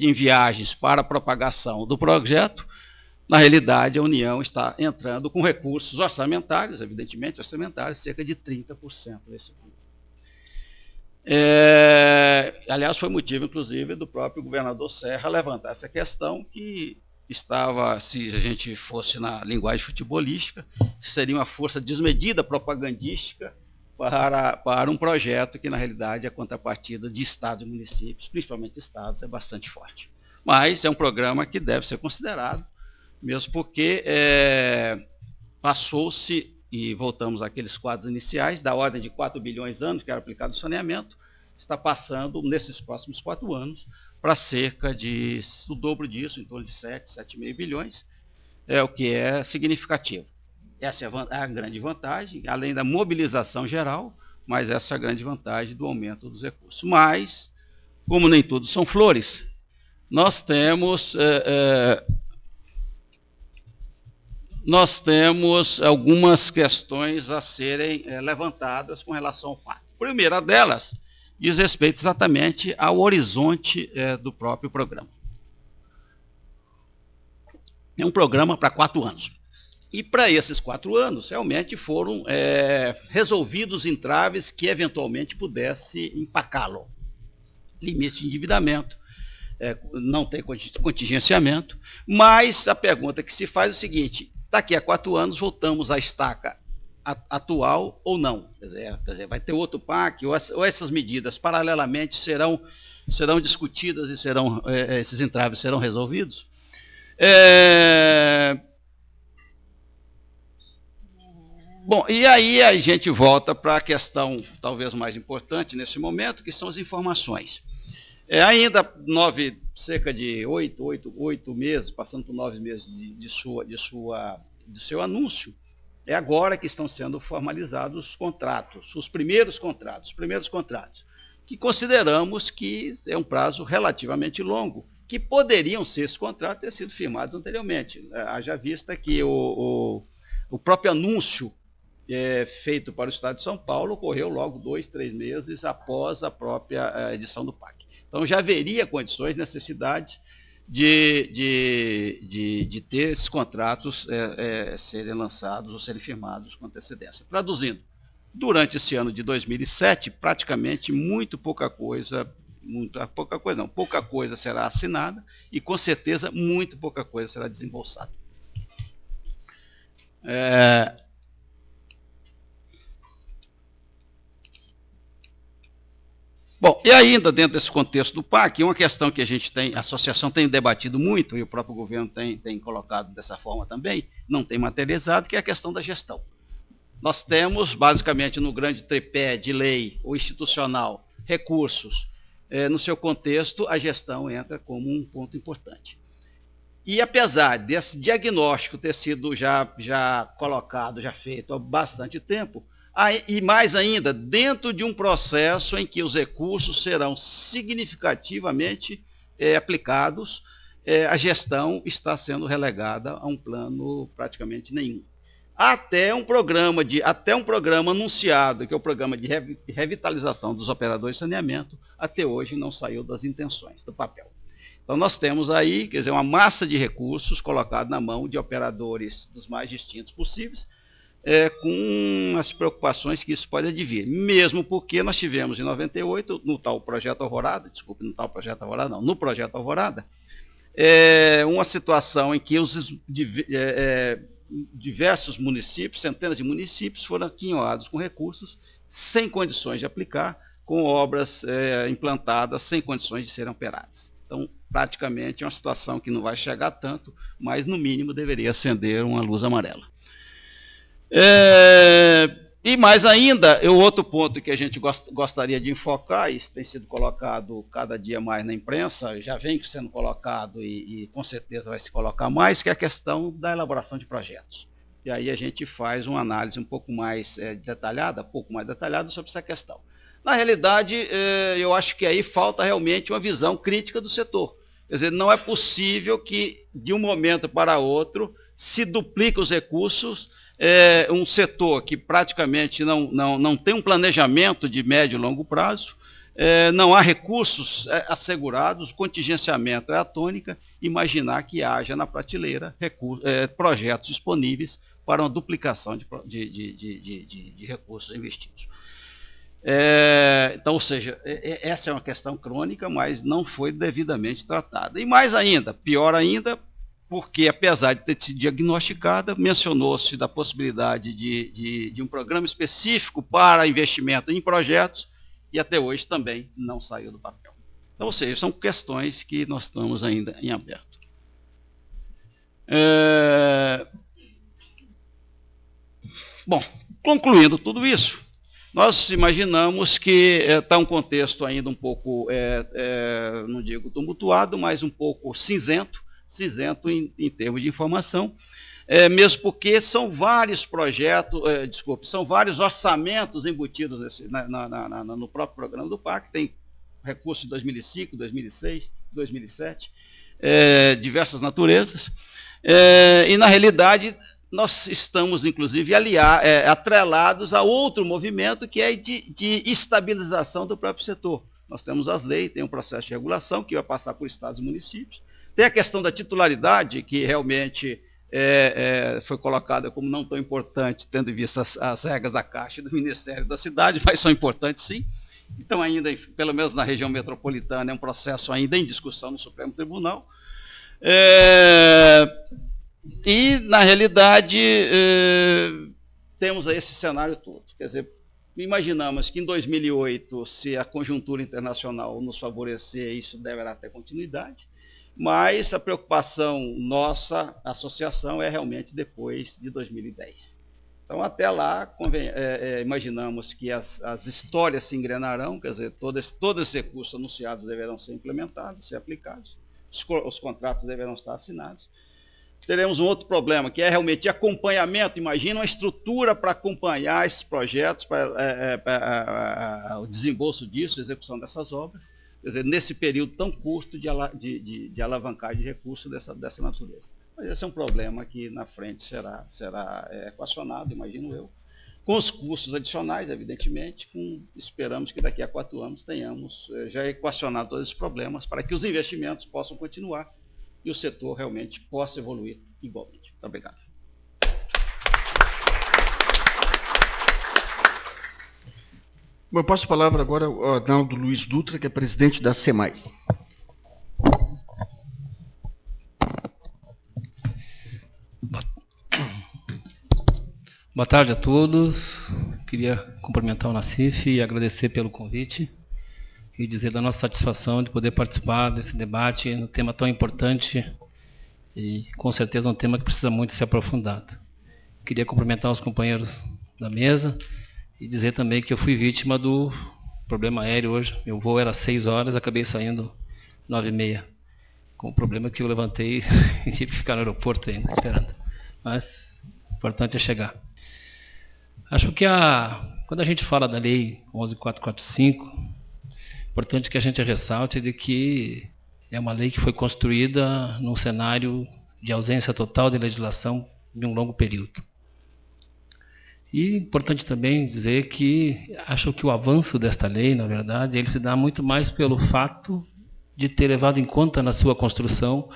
em viagens para a propagação do projeto, na realidade, a União está entrando com recursos orçamentários, evidentemente orçamentários, cerca de 30% desse valor. Aliás, foi motivo, inclusive, do próprio governador Serra levantar essa questão, que estava, se a gente fosse na linguagem futebolística, seria uma força desmedida propagandística para um projeto que, na realidade, a contrapartida de estados e municípios, principalmente estados, é bastante forte. Mas é um programa que deve ser considerado, mesmo porque passou-se, e voltamos àqueles quadros iniciais, da ordem de 4 bilhões de anos, que era aplicado o saneamento, está passando, nesses próximos 4 anos, para cerca de o dobro disso, em torno de 7,5 bilhões, o que é significativo. Essa é a grande vantagem, além da mobilização geral, mas essa é a grande vantagem do aumento dos recursos. Mas, como nem tudo são flores, nós temos algumas questões a serem levantadas com relação ao PAC. A primeira delas diz respeito exatamente ao horizonte do próprio programa. É um programa para 4 anos. E para esses 4 anos, realmente foram resolvidos entraves que eventualmente pudesse empacá-lo. Limite de endividamento, não tem contingenciamento, mas a pergunta que se faz é o seguinte: daqui a 4 anos voltamos à estaca atual ou não? Quer dizer, vai ter outro PAC, ou essas medidas paralelamente serão discutidas e esses entraves serão resolvidos? Bom, e aí a gente volta para a questão talvez mais importante nesse momento, que são as informações. Ainda cerca de 8 meses, passando por 9 meses do seu anúncio, é agora que estão sendo formalizados os contratos, os primeiros contratos, que consideramos que é um prazo relativamente longo, que poderiam ser esses contratos ter sido firmados anteriormente. Haja vista que o próprio anúncio feito para o Estado de São Paulo ocorreu logo 2, 3 meses após a própria edição do PAC. Então já haveria condições, necessidades de ter esses contratos serem lançados ou serem firmados com antecedência. Traduzindo, durante esse ano de 2007, praticamente pouca coisa será assinada e com certeza muito pouca coisa será desembolsada. Bom, e ainda dentro desse contexto do PAC, uma questão que a associação tem debatido muito, e o próprio governo tem colocado dessa forma também, não tem materializado, que é a questão da gestão. Nós temos, basicamente, no grande tripé de lei ou institucional, recursos. No seu contexto, a gestão entra como um ponto importante. E apesar desse diagnóstico ter sido já colocado, já feito há bastante tempo, e mais ainda, dentro de um processo em que os recursos serão significativamente aplicados, a gestão está sendo relegada a um plano praticamente nenhum. Até um programa anunciado, que é o programa de revitalização dos operadores de saneamento, até hoje não saiu das intenções, do papel. Então nós temos aí, quer dizer, uma massa de recursos colocada na mão de operadores dos mais distintos possíveis, com as preocupações que isso pode advir. Mesmo porque nós tivemos em 98, no projeto Alvorada, uma situação em que os diversos municípios, centenas de municípios, foram aquinhoados com recursos sem condições de aplicar, com obras implantadas sem condições de serem operadas. Então, praticamente é uma situação que não vai chegar tanto, mas no mínimo deveria acender uma luz amarela. E mais ainda, o outro ponto que a gente gostaria de enfocar, isso tem sido colocado cada dia mais na imprensa, já vem sendo colocado e com certeza vai se colocar mais, que é a questão da elaboração de projetos. E aí a gente faz uma análise um pouco mais detalhada sobre essa questão. Na realidade, eu acho que aí falta realmente uma visão crítica do setor. Quer dizer, não é possível que de um momento para outro se duplique os recursos, um setor que praticamente não tem um planejamento de médio e longo prazo, não há recursos assegurados, o contingenciamento é a tônica, imaginar que haja na prateleira projetos disponíveis para uma duplicação de recursos investidos. Então, ou seja, essa é uma questão crônica, mas não foi devidamente tratada. E mais ainda, pior ainda, porque apesar de ter sido diagnosticada, mencionou-se da possibilidade de um programa específico para investimento em projetos, e até hoje também não saiu do papel. Então, ou seja, são questões que nós estamos ainda em aberto. Bom, concluindo tudo isso, nós imaginamos que está um contexto ainda um pouco, não digo tumultuado, mas um pouco cinzento em termos de informação, mesmo porque são vários projetos, são vários orçamentos embutidos no próprio programa do PAC, tem recursos de 2005, 2006, 2007, diversas naturezas, e na realidade nós estamos, inclusive, atrelados a outro movimento que é de estabilização do próprio setor. Nós temos as leis, tem um processo de regulação que vai passar por estados e municípios. Tem a questão da titularidade, que realmente foi colocada como não tão importante, tendo em vista as regras da Caixa e do Ministério da Cidade, mas são importantes sim. Então, ainda, pelo menos na região metropolitana, é um processo ainda em discussão no Supremo Tribunal. E, na realidade, temos esse cenário todo. Quer dizer, imaginamos que em 2008, se a conjuntura internacional nos favorecer, isso deverá ter continuidade, mas a preocupação nossa, associação, é realmente depois de 2010. Então, até lá, imaginamos que as histórias se engrenarão, quer dizer, todos esses recursos anunciados deverão ser implementados, ser aplicados, os contratos deverão estar assinados. Teremos um outro problema, que é realmente de acompanhamento. Imagina uma estrutura para acompanhar esses projetos, para o desembolso disso, a execução dessas obras, quer dizer, nesse período tão curto de alavancagem de recursos dessa natureza. Mas esse é um problema que na frente será equacionado, imagino eu, com os custos adicionais, evidentemente, esperamos que daqui a 4 anos tenhamos já equacionado todos esses problemas para que os investimentos possam continuar e o setor realmente possa evoluir igualmente. Muito obrigado. Bom, eu passo a palavra agora ao Arnaldo Luiz Dutra, que é presidente da SEMAI. Boa tarde a todos. Queria cumprimentar o Nassif e agradecer pelo convite. e dizer da nossa satisfação de poder participar desse debate num tema tão importante e com certeza um tema que precisa muito ser aprofundado. Queria cumprimentar os companheiros da mesa e dizer também que eu fui vítima do problema aéreo hoje. Meu voo era 6 horas, acabei saindo 9h30. Com o problema que eu levantei e tive que ficar no aeroporto ainda, esperando. Mas o importante é chegar. Acho que quando a gente fala da Lei 11.445, é importante que a gente ressalte de que é uma lei que foi construída num cenário de ausência total de legislação de um longo período. E importante também dizer que acho que o avanço desta lei, na verdade, ele se dá muito mais pelo fato de ter levado em conta na sua construção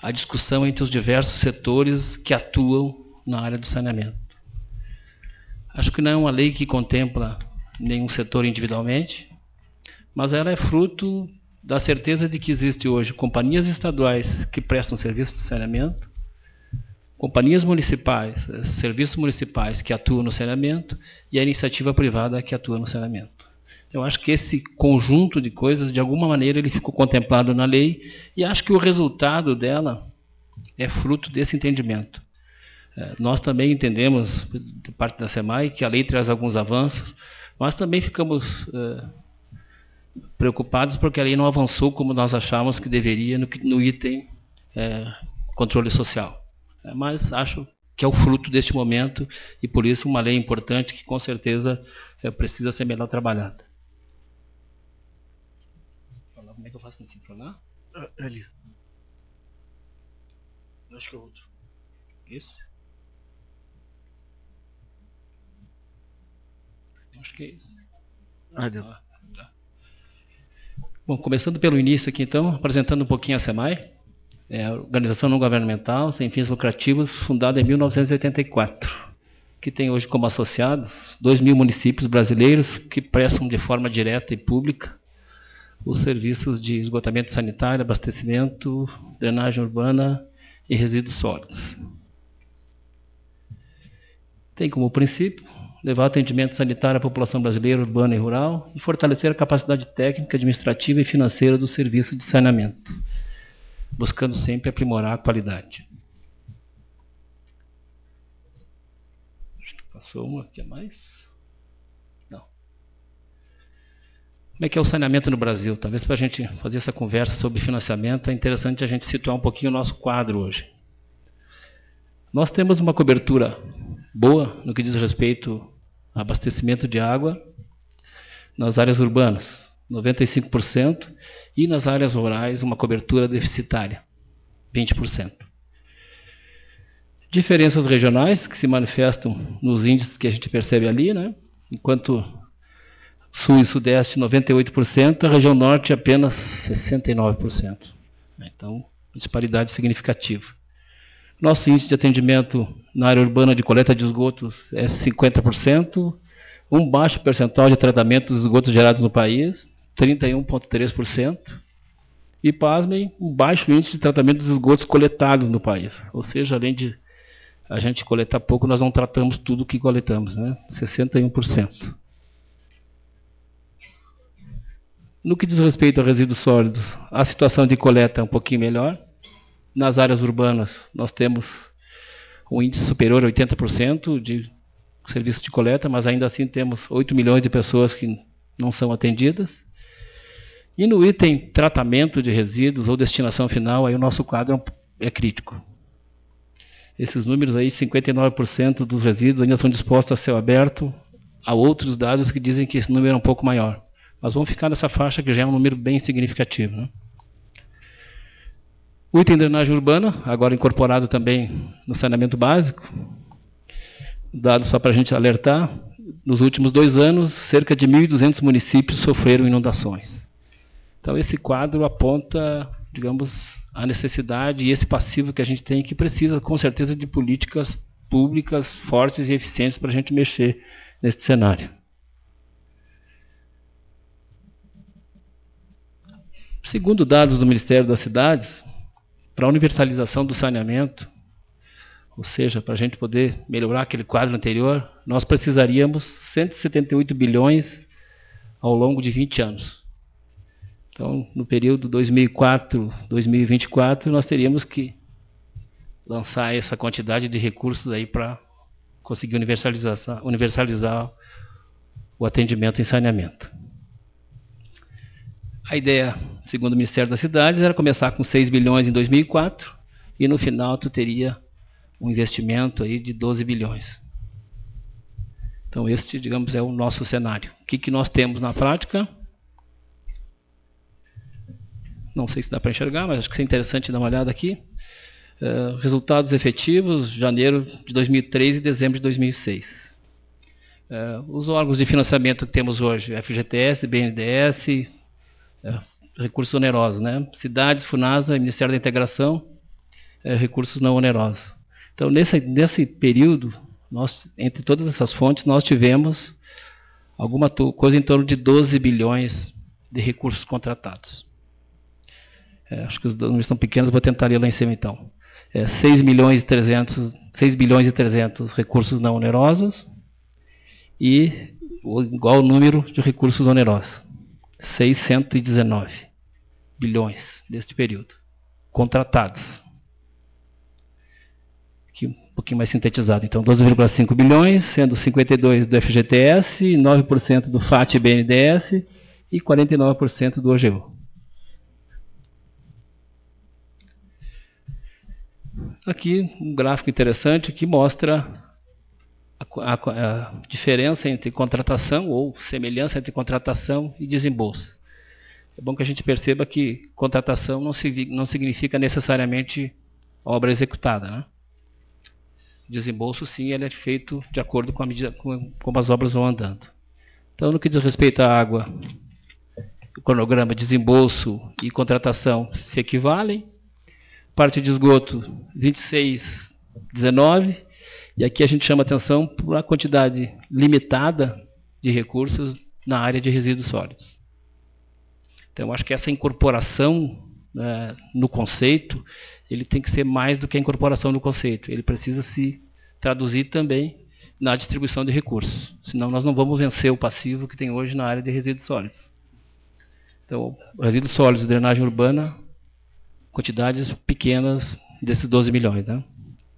a discussão entre os diversos setores que atuam na área do saneamento. Acho que não é uma lei que contempla nenhum setor individualmente, mas ela é fruto da certeza de que existe hoje companhias estaduais que prestam serviço de saneamento, companhias municipais, serviços municipais que atuam no saneamento e a iniciativa privada que atua no saneamento. Eu acho que esse conjunto de coisas, de alguma maneira, ele ficou contemplado na lei e acho que o resultado dela é fruto desse entendimento. Nós também entendemos, de parte da SEMAI, que a lei traz alguns avanços, mas também ficamos preocupados porque a lei não avançou como nós achávamos que deveria no item controle social. Mas acho que é o fruto deste momento e por isso uma lei importante que com certeza precisa ser melhor trabalhada. Como é que eu faço assim para lá? Ali. Acho que é outro. Esse? Acho que é esse. Deu. Tá. Bom, começando pelo início aqui então, apresentando um pouquinho a SEMAI. É a organização não governamental, sem fins lucrativos, fundada em 1984, que tem hoje como associados 2.000 municípios brasileiros que prestam de forma direta e pública os serviços de esgotamento sanitário, abastecimento, drenagem urbana e resíduos sólidos. Tem como princípio levar atendimento sanitário à população brasileira, urbana e rural e fortalecer a capacidade técnica, administrativa e financeira do serviço de saneamento, buscando sempre aprimorar a qualidade. Acho que passou uma aqui a mais. Não. Como é que é o saneamento no Brasil? Talvez para a gente fazer essa conversa sobre financiamento é interessante a gente situar um pouquinho o nosso quadro hoje. Nós temos uma cobertura boa no que diz respeito a abastecimento de água nas áreas urbanas, 95%, e nas áreas rurais uma cobertura deficitária, 20%. Diferenças regionais que se manifestam nos índices que a gente percebe ali, né? Enquanto Sul e Sudeste 98%, a região Norte apenas 69%. Então, disparidade significativa. Nosso índice de atendimento na área urbana de coleta de esgotos é 50%, um baixo percentual de tratamento dos esgotos gerados no país, 31,3%, e, pasmem, um baixo índice de tratamento dos esgotos coletados no país. Ou seja, além de a gente coletar pouco, nós não tratamos tudo o que coletamos, né? 61%. No que diz respeito a resíduos sólidos, a situação de coleta é um pouquinho melhor. Nas áreas urbanas, nós temos um índice superior a 80% de serviço de coleta, mas ainda assim temos 8 milhões de pessoas que não são atendidas. E no item tratamento de resíduos ou destinação final, aí o nosso quadro é crítico. Esses números aí, 59% dos resíduos ainda são dispostos a céu aberto. Há outros dados que dizem que esse número é um pouco maior. Mas vamos ficar nessa faixa que já é um número bem significativo, né? O item drenagem urbana, agora incorporado também no saneamento básico, dado só para a gente alertar, nos últimos 2 anos, cerca de 1.200 municípios sofreram inundações. Então esse quadro aponta, digamos, a necessidade e esse passivo que a gente tem, que precisa com certeza de políticas públicas fortes e eficientes para a gente mexer nesse cenário. Segundo dados do Ministério das Cidades, para a universalização do saneamento, ou seja, para a gente poder melhorar aquele quadro anterior, nós precisaríamos 178 bilhões ao longo de 20 anos. Então, no período 2004-2024, nós teríamos que lançar essa quantidade de recursos aí para conseguir universalizar o atendimento em saneamento. A ideia, segundo o Ministério das Cidades, era começar com 6 bilhões em 2004 e no final tu teria um investimento aí de 12 bilhões. Então este, digamos, é o nosso cenário. O que nós temos na prática? Não sei se dá para enxergar, mas acho que é interessante dar uma olhada aqui. Resultados efetivos, janeiro de 2003 e dezembro de 2006. Os órgãos de financiamento que temos hoje, FGTS, BNDES, recursos onerosos, né? Cidades, FUNASA, Ministério da Integração, recursos não onerosos. Então, nesse período, entre todas essas fontes, nós tivemos alguma coisa em torno de 12 bilhões de recursos contratados. Acho que os números são pequenos, vou tentar ler lá em cima então. 6 bilhões e 300 recursos não onerosos e igual o número de recursos onerosos. 619 bilhões deste período, contratados. Aqui um pouquinho mais sintetizado. Então, 12,5 bilhões, sendo 52% do FGTS, 9% do FAT e BNDES e 49% do OGU. Aqui um gráfico interessante que mostra a diferença entre contratação ou semelhança entre contratação e desembolso. É bom que a gente perceba que contratação não significa necessariamente obra executada, né? Desembolso, sim, ele é feito de acordo com a medida como as obras vão andando. Então, no que diz respeito à água, o cronograma desembolso e contratação se equivalem. Parte de esgoto, 26, 19. E aqui a gente chama atenção para uma quantidade limitada de recursos na área de resíduos sólidos. Então, acho que essa incorporação no conceito, ele tem que ser mais do que a incorporação no conceito. Ele precisa se traduzir também na distribuição de recursos. Senão nós não vamos vencer o passivo que tem hoje na área de resíduos sólidos. Então, resíduos sólidos, drenagem urbana, quantidades pequenas desses 12 milhões, né?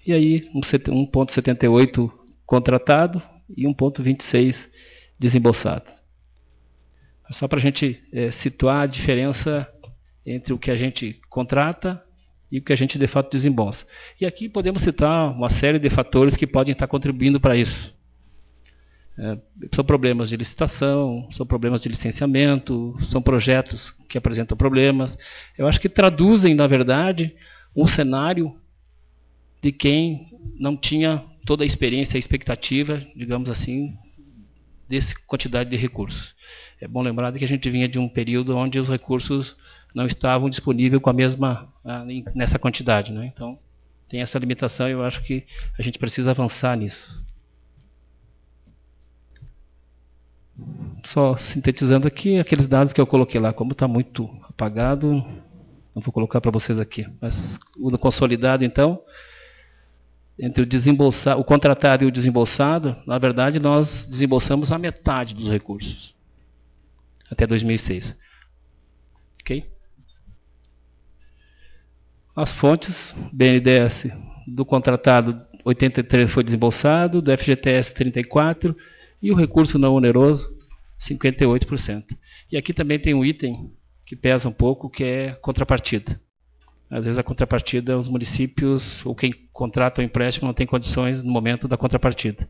E aí, 1,78 contratado e 1,26 desembolsado. Só para a gente situar a diferença entre o que a gente contrata e o que a gente de fato desembolsa. E aqui podemos citar uma série de fatores que podem estar contribuindo para isso. São problemas de licitação, são problemas de licenciamento, são projetos que apresentam problemas. Eu acho que traduzem, na verdade, um cenário de quem não tinha toda a experiência e a expectativa, digamos assim, dessa quantidade de recursos. É bom lembrar que a gente vinha de um período onde os recursos não estavam disponíveis com a mesma, nessa quantidade, né? Então, tem essa limitação e eu acho que a gente precisa avançar nisso. Só sintetizando aqui, aqueles dados que eu coloquei lá, como está muito apagado, não vou colocar para vocês aqui. Mas o consolidado, então, entre o contratado e o desembolsado, na verdade, nós desembolsamos a metade dos recursos, até 2006. Ok? As fontes, BNDES, do contratado, 83 foi desembolsado, do FGTS, 34%, e o recurso não oneroso, 58%. E aqui também tem um item que pesa um pouco, que é contrapartida. Às vezes a contrapartida, os municípios, ou quem contrata o empréstimo, não tem condições no momento da contrapartida.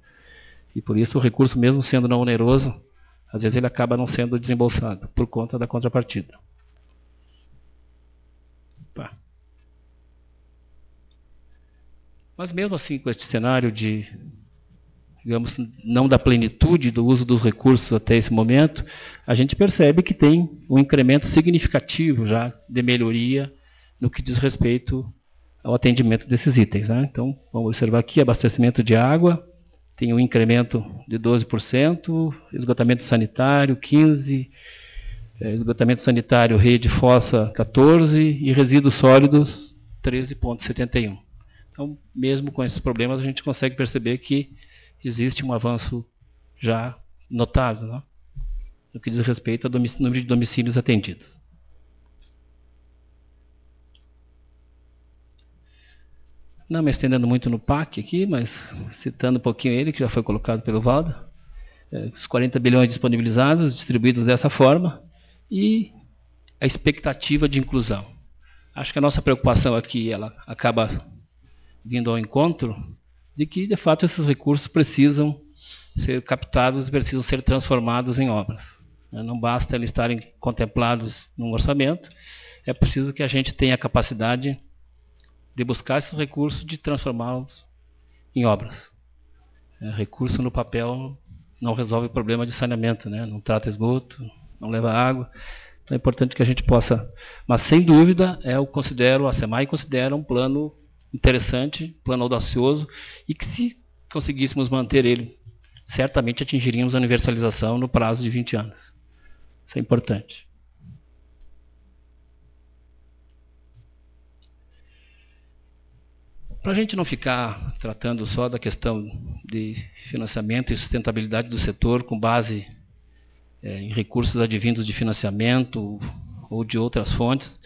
E por isso o recurso, mesmo sendo não oneroso, às vezes ele acaba não sendo desembolsado, por conta da contrapartida. Opa. Mas mesmo assim, com este cenário de, digamos, não da plenitude do uso dos recursos até esse momento, a gente percebe que tem um incremento significativo já de melhoria no que diz respeito ao atendimento desses itens, né? Então, vamos observar aqui, abastecimento de água, tem um incremento de 12%, esgotamento sanitário, 15%, esgotamento sanitário, rede, fossa, 14%, e resíduos sólidos, 13,71%. Então, mesmo com esses problemas, a gente consegue perceber que existe um avanço já notável, né, no que diz respeito ao número de domicílios atendidos. não me estendendo muito no PAC aqui, mas citando um pouquinho ele, que já foi colocado pelo Valdo, os 40 bilhões disponibilizados, distribuídos dessa forma, e a expectativa de inclusão. Acho que a nossa preocupação aqui, ela acaba vindo ao encontro de que, de fato, esses recursos precisam ser captados e precisam ser transformados em obras. Não basta eles estarem contemplados num orçamento, é preciso que a gente tenha a capacidade de buscar esses recursos, de transformá-los em obras. Recurso no papel não resolve o problema de saneamento, né? Não trata esgoto, não leva água. Então é importante que a gente possa... Mas, sem dúvida, a SEMAI considera um plano interessante, plano audacioso, e que, se conseguíssemos manter ele, certamente atingiríamos a universalização no prazo de 20 anos. Isso é importante. Para a gente não ficar tratando só da questão de financiamento e sustentabilidade do setor com base em recursos advindos de financiamento ou de outras fontes,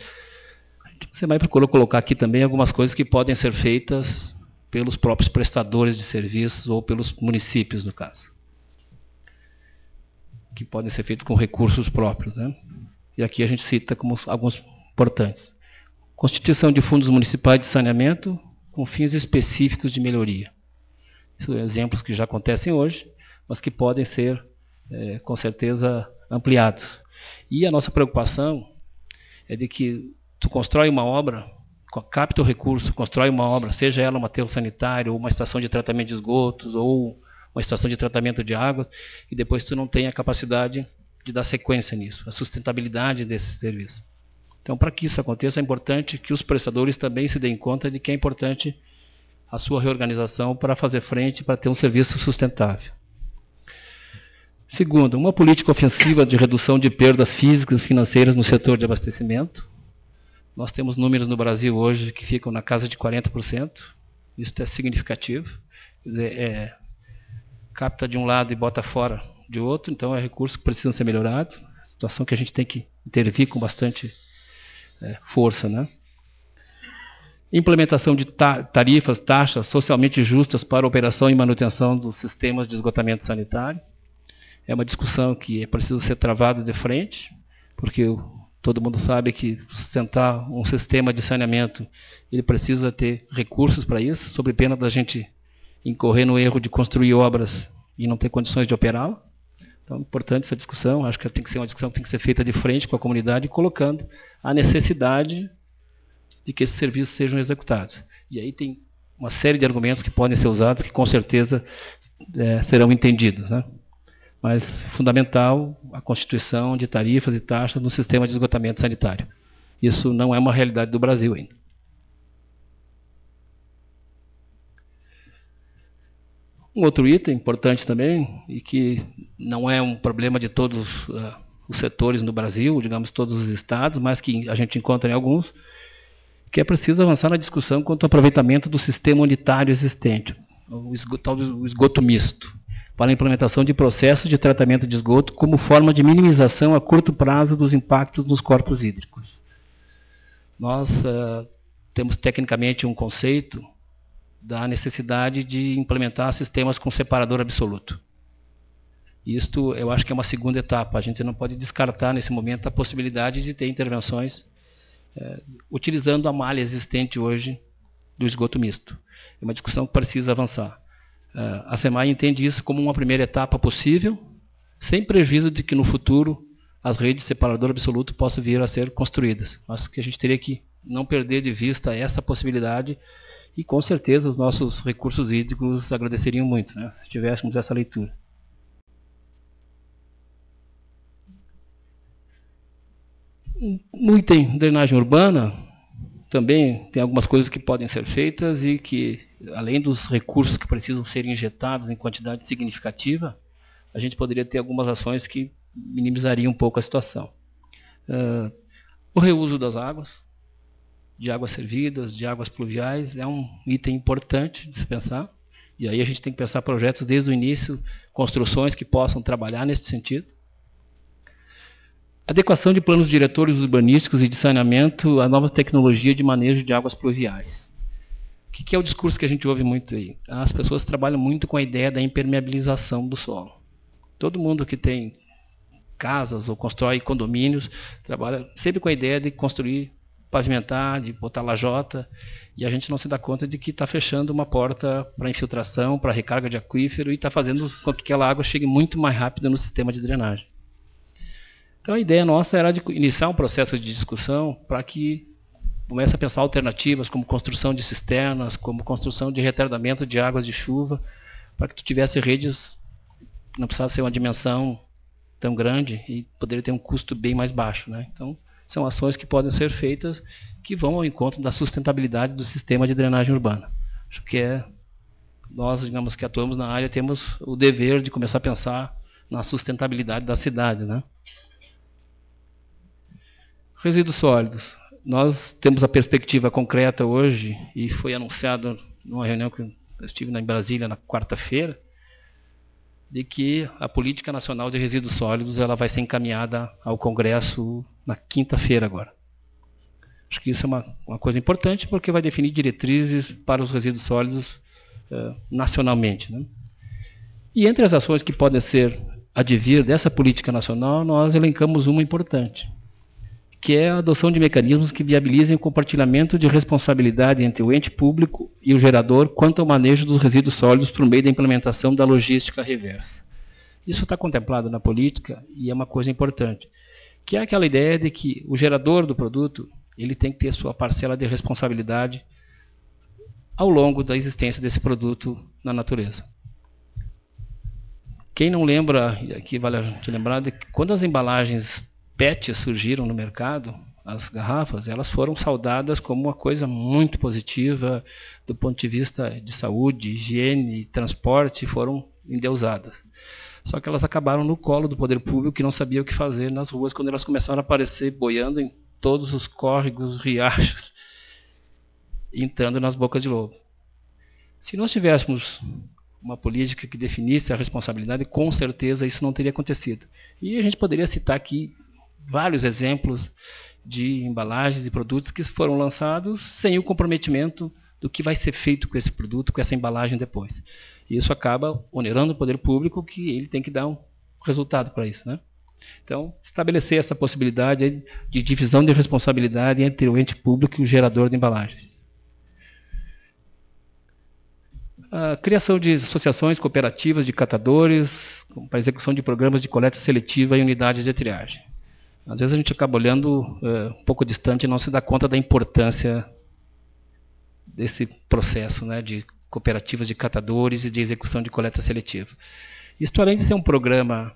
você vai procurar colocar aqui também algumas coisas que podem ser feitas pelos próprios prestadores de serviços ou pelos municípios, no caso. Que podem ser feitos com recursos próprios, né? E aqui a gente cita como alguns importantes. Constituição de fundos municipais de saneamento com fins específicos de melhoria. Isso são exemplos que já acontecem hoje, mas que podem ser, com certeza, ampliados. E a nossa preocupação é de que tu constrói uma obra, capta o recurso, constrói uma obra, seja ela um aterro sanitário, ou uma estação de tratamento de esgotos, ou uma estação de tratamento de águas, e depois tu não tem a capacidade de dar sequência nisso, a sustentabilidade desse serviço. Então, para que isso aconteça, é importante que os prestadores também se deem conta de que é importante a sua reorganização para fazer frente, para ter um serviço sustentável. Segundo, uma política ofensiva de redução de perdas físicas e financeiras no setor de abastecimento. Nós temos números no Brasil hoje que ficam na casa de 40%. Isso é significativo. Quer dizer, capta de um lado e bota fora de outro, então é recurso que precisa ser melhorado. Situação que a gente tem que intervir com bastante força, né? Implementação de tarifas, taxas socialmente justas para a operação e manutenção dos sistemas de esgotamento sanitário. É uma discussão que é preciso ser travada de frente, porque todo mundo sabe que sustentar um sistema de saneamento, ele precisa ter recursos para isso, sob pena da gente incorrer no erro de construir obras e não ter condições de operá-la. Então, é importante essa discussão, acho que tem que ser uma discussão que tem que ser feita de frente com a comunidade, colocando a necessidade de que esses serviços sejam executados. E aí tem uma série de argumentos que podem ser usados, que com certeza serão entendidos, né? Mas, fundamental, a constituição de tarifas e taxas no sistema de esgotamento sanitário. Isso não é uma realidade do Brasil ainda. Um outro item importante também, e que não é um problema de todos os setores no Brasil, digamos todos os estados, mas que a gente encontra em alguns, que é preciso avançar na discussão quanto ao aproveitamento do sistema unitário existente, o esgoto misto, para a implementação de processos de tratamento de esgoto como forma de minimização a curto prazo dos impactos nos corpos hídricos. Nós temos tecnicamente um conceito da necessidade de implementar sistemas com separador absoluto. Isto, eu acho que é uma segunda etapa. A gente não pode descartar, nesse momento, a possibilidade de ter intervenções utilizando a malha existente hoje do esgoto misto. É uma discussão que precisa avançar. A SEMAI entende isso como uma primeira etapa possível, sem prejuízo de que, no futuro, as redes de separador absoluto possam vir a ser construídas. Mas que a gente teria que não perder de vista essa possibilidade. E, com certeza, os nossos recursos hídricos agradeceriam muito, né, se tivéssemos essa leitura. No item drenagem urbana, também tem algumas coisas que podem ser feitas e que, além dos recursos que precisam ser injetados em quantidade significativa, a gente poderia ter algumas ações que minimizariam um pouco a situação. O reuso das águas, de águas servidas, de águas pluviais, é um item importante de se pensar. E aí a gente tem que pensar projetos desde o início, construções que possam trabalhar nesse sentido. Adequação de planos diretores urbanísticos e de saneamento à nova tecnologia de manejo de águas pluviais. O que é o discurso que a gente ouve muito aí? As pessoas trabalham muito com a ideia da impermeabilização do solo. Todo mundo que tem casas ou constrói condomínios trabalha sempre com a ideia de construir, pavimentar, de botar lajota, e a gente não se dá conta de que está fechando uma porta para infiltração, para recarga de aquífero, e está fazendo com que aquela água chegue muito mais rápido no sistema de drenagem. Então a ideia nossa era de iniciar um processo de discussão para que comece a pensar alternativas, como construção de cisternas, como construção de retardamento de águas de chuva, para que tu tivesse redes, não precisasse ser uma dimensão tão grande e poderia ter um custo bem mais baixo, né? Então, são ações que podem ser feitas que vão ao encontro da sustentabilidade do sistema de drenagem urbana. Acho que nós, digamos, que atuamos na área, temos o dever de começar a pensar na sustentabilidade das cidades, né? Resíduos sólidos. Nós temos a perspectiva concreta hoje, e foi anunciado numa reunião que eu estive em Brasília na quarta-feira, de que a Política Nacional de Resíduos Sólidos ela vai ser encaminhada ao Congresso na quinta-feira agora. Acho que isso é uma coisa importante, porque vai definir diretrizes para os resíduos sólidos nacionalmente, né? E entre as ações que podem ser advir dessa política nacional, nós elencamos uma importante, que é a adoção de mecanismos que viabilizem o compartilhamento de responsabilidade entre o ente público e o gerador quanto ao manejo dos resíduos sólidos por meio da implementação da logística reversa. Isso está contemplado na política e é uma coisa importante, que é aquela ideia de que o gerador do produto ele tem que ter sua parcela de responsabilidade ao longo da existência desse produto na natureza. Quem não lembra, aqui vale a gente lembrar, de que quando as embalagens PET surgiram no mercado, as garrafas, elas foram saudadas como uma coisa muito positiva do ponto de vista de saúde, higiene, transporte, foram endeusadas. Só que elas acabaram no colo do poder público que não sabia o que fazer nas ruas quando elas começaram a aparecer boiando em todos os córregos, riachos, entrando nas bocas de lobo. Se nós tivéssemos uma política que definisse a responsabilidade, com certeza isso não teria acontecido. E a gente poderia citar aqui vários exemplos de embalagens e produtos que foram lançados sem o comprometimento do que vai ser feito com esse produto, com essa embalagem depois. E isso acaba onerando o poder público, que ele tem que dar um resultado para isso, né? Então, estabelecer essa possibilidade de divisão de responsabilidade entre o ente público e o gerador de embalagens. A criação de associações cooperativas de catadores para execução de programas de coleta seletiva e unidades de triagem. Às vezes a gente acaba olhando um pouco distante e não se dá conta da importância desse processo, né, de cooperativas de catadores e de execução de coleta seletiva. Isto, além de ser um programa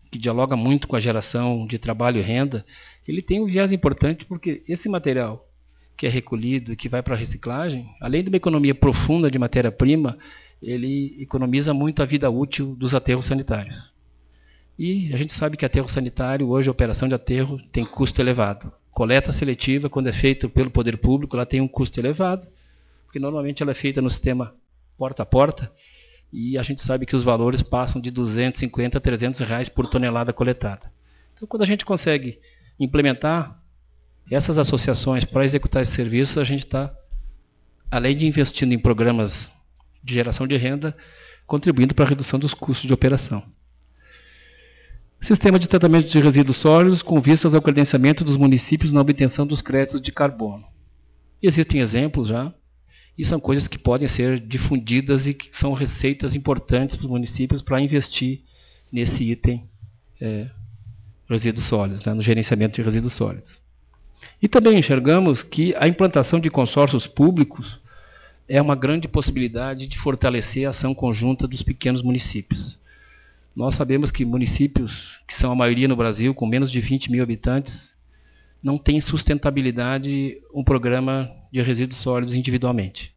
que dialoga muito com a geração de trabalho e renda, ele tem um viés importante porque esse material que é recolhido e que vai para a reciclagem, além de uma economia profunda de matéria-prima, ele economiza muito a vida útil dos aterros sanitários. E a gente sabe que aterro sanitário, hoje a operação de aterro tem custo elevado. Coleta seletiva, quando é feita pelo poder público, ela tem um custo elevado, porque normalmente ela é feita no sistema porta a porta, e a gente sabe que os valores passam de R$ 250 a R$ 300 reais por tonelada coletada. Então, quando a gente consegue implementar essas associações para executar esse serviço, a gente está, além de investindo em programas de geração de renda, contribuindo para a redução dos custos de operação. Sistema de tratamento de resíduos sólidos com vistas ao credenciamento dos municípios na obtenção dos créditos de carbono. Existem exemplos já, e são coisas que podem ser difundidas e que são receitas importantes para os municípios para investir nesse item resíduos sólidos, né, no gerenciamento de resíduos sólidos. E também enxergamos que a implantação de consórcios públicos é uma grande possibilidade de fortalecer a ação conjunta dos pequenos municípios. Nós sabemos que municípios, que são a maioria no Brasil, com menos de 20 mil habitantes, não têm sustentabilidade um programa de resíduos sólidos individualmente.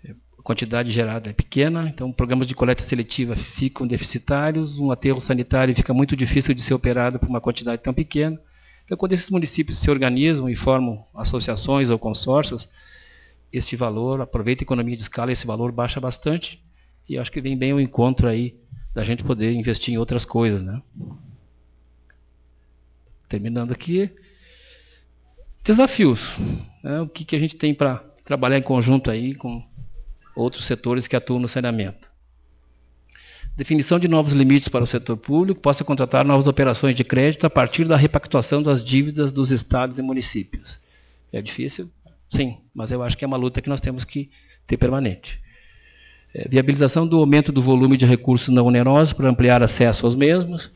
A quantidade gerada é pequena, então programas de coleta seletiva ficam deficitários, um aterro sanitário fica muito difícil de ser operado por uma quantidade tão pequena. Então, quando esses municípios se organizam e formam associações ou consórcios, este valor, aproveita a economia de escala, esse valor baixa bastante, e acho que vem bem ao encontro aí da gente poder investir em outras coisas, né? Terminando aqui. Desafios. Né? O que a gente tem para trabalhar em conjunto aí com outros setores que atuam no saneamento. Definição de novos limites para o setor público, possa contratar novas operações de crédito a partir da repactuação das dívidas dos estados e municípios. É difícil? Sim, mas eu acho que é uma luta que nós temos que ter permanente. Viabilização do aumento do volume de recursos não onerosos para ampliar acesso aos mesmos.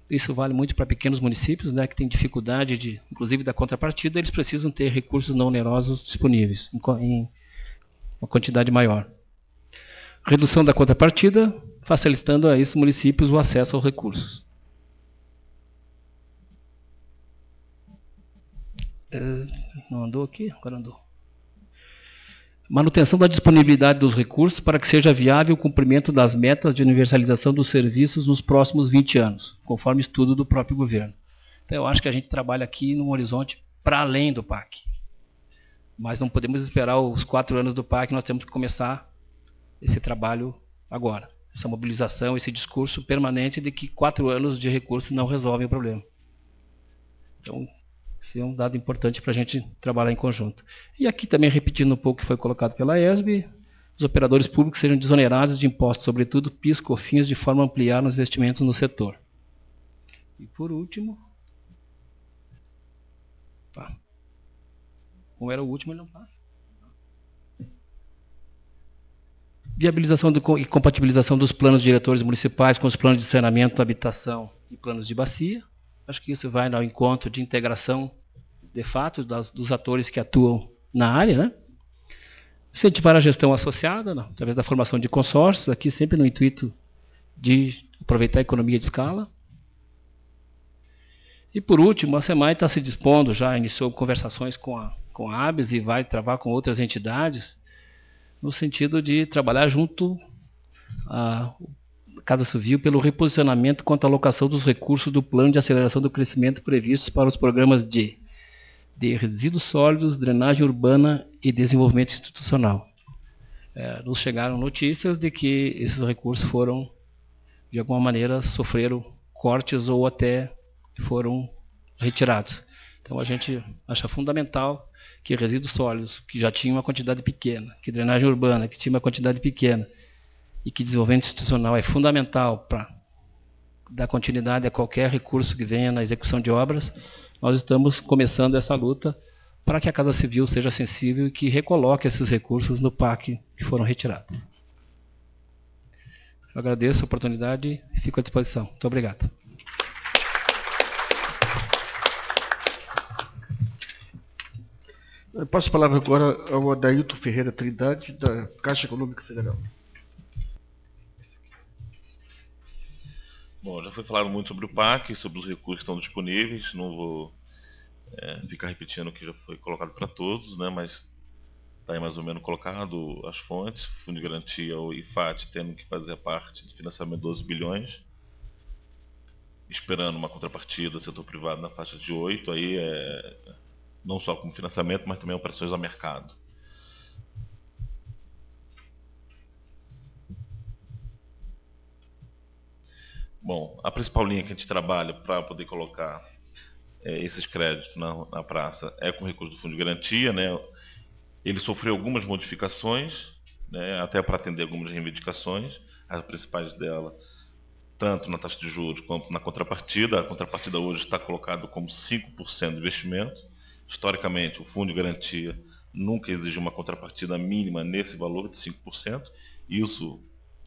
Isso vale muito para pequenos municípios, né, que têm dificuldade, inclusive da contrapartida, eles precisam ter recursos não onerosos disponíveis em uma quantidade maior. Redução da contrapartida, facilitando a esses municípios o acesso aos recursos. Não andou aqui? Agora andou. Manutenção da disponibilidade dos recursos para que seja viável o cumprimento das metas de universalização dos serviços nos próximos 20 anos, conforme estudo do próprio governo. Então, eu acho que a gente trabalha aqui num horizonte para além do PAC. Mas não podemos esperar os 4 anos do PAC, nós temos que começar esse trabalho agora. Essa mobilização, esse discurso permanente de que 4 anos de recursos não resolvem o problema. Então, esse é um dado importante para a gente trabalhar em conjunto. E aqui também, repetindo um pouco o que foi colocado pela ESB, os operadores públicos sejam desonerados de impostos, sobretudo PIS, COFINS, de forma a ampliar os investimentos no setor. E por último... Tá. Como era o último, ele não passa. Viabilização e compatibilização dos planos diretores municipais com os planos de saneamento, habitação e planos de bacia. Acho que isso vai ao encontro de integração, de fato, dos atores que atuam na área, né? Incentivar a gestão associada, não, através da formação de consórcios, aqui sempre no intuito de aproveitar a economia de escala. E por último, a SEMAI está se dispondo, já iniciou conversações com a ABS e vai travar com outras entidades, no sentido de trabalhar junto à Casa Civil pelo reposicionamento quanto à alocação dos recursos do Plano de Aceleração do Crescimento previstos para os programas de resíduos sólidos, drenagem urbana e desenvolvimento institucional. Nos chegaram notícias de que esses recursos foram, de alguma maneira, sofreram cortes ou até foram retirados. Então a gente acha fundamental que resíduos sólidos, que já tinham uma quantidade pequena, que drenagem urbana, que tinha uma quantidade pequena, e que desenvolvimento institucional é fundamental para dar continuidade a qualquer recurso que venha na execução de obras, nós estamos começando essa luta para que a Casa Civil seja sensível e que recoloque esses recursos no PAC que foram retirados. Eu agradeço a oportunidade e fico à disposição. Muito obrigado. Eu passo a palavra agora ao Adailton Ferreira Trindade, da Caixa Econômica Federal. Bom, já foi falado muito sobre o PAC, sobre os recursos que estão disponíveis, não vou ficar repetindo o que já foi colocado para todos, né, mas está aí mais ou menos colocado as fontes, Fundo de Garantia ou IFAT tendo que fazer a parte de financiamento de 12 bilhões, esperando uma contrapartida do setor privado na faixa de 8, aí não só como financiamento, mas também operações ao mercado. Bom, a principal linha que a gente trabalha para poder colocar esses créditos na praça é com recurso do Fundo de Garantia, né? Ele sofreu algumas modificações, né, até para atender algumas reivindicações, as principais dela, tanto na taxa de juros quanto na contrapartida. A contrapartida hoje está colocada como 5% de investimento. Historicamente, o Fundo de Garantia nunca exigiu uma contrapartida mínima nesse valor de 5%. Isso,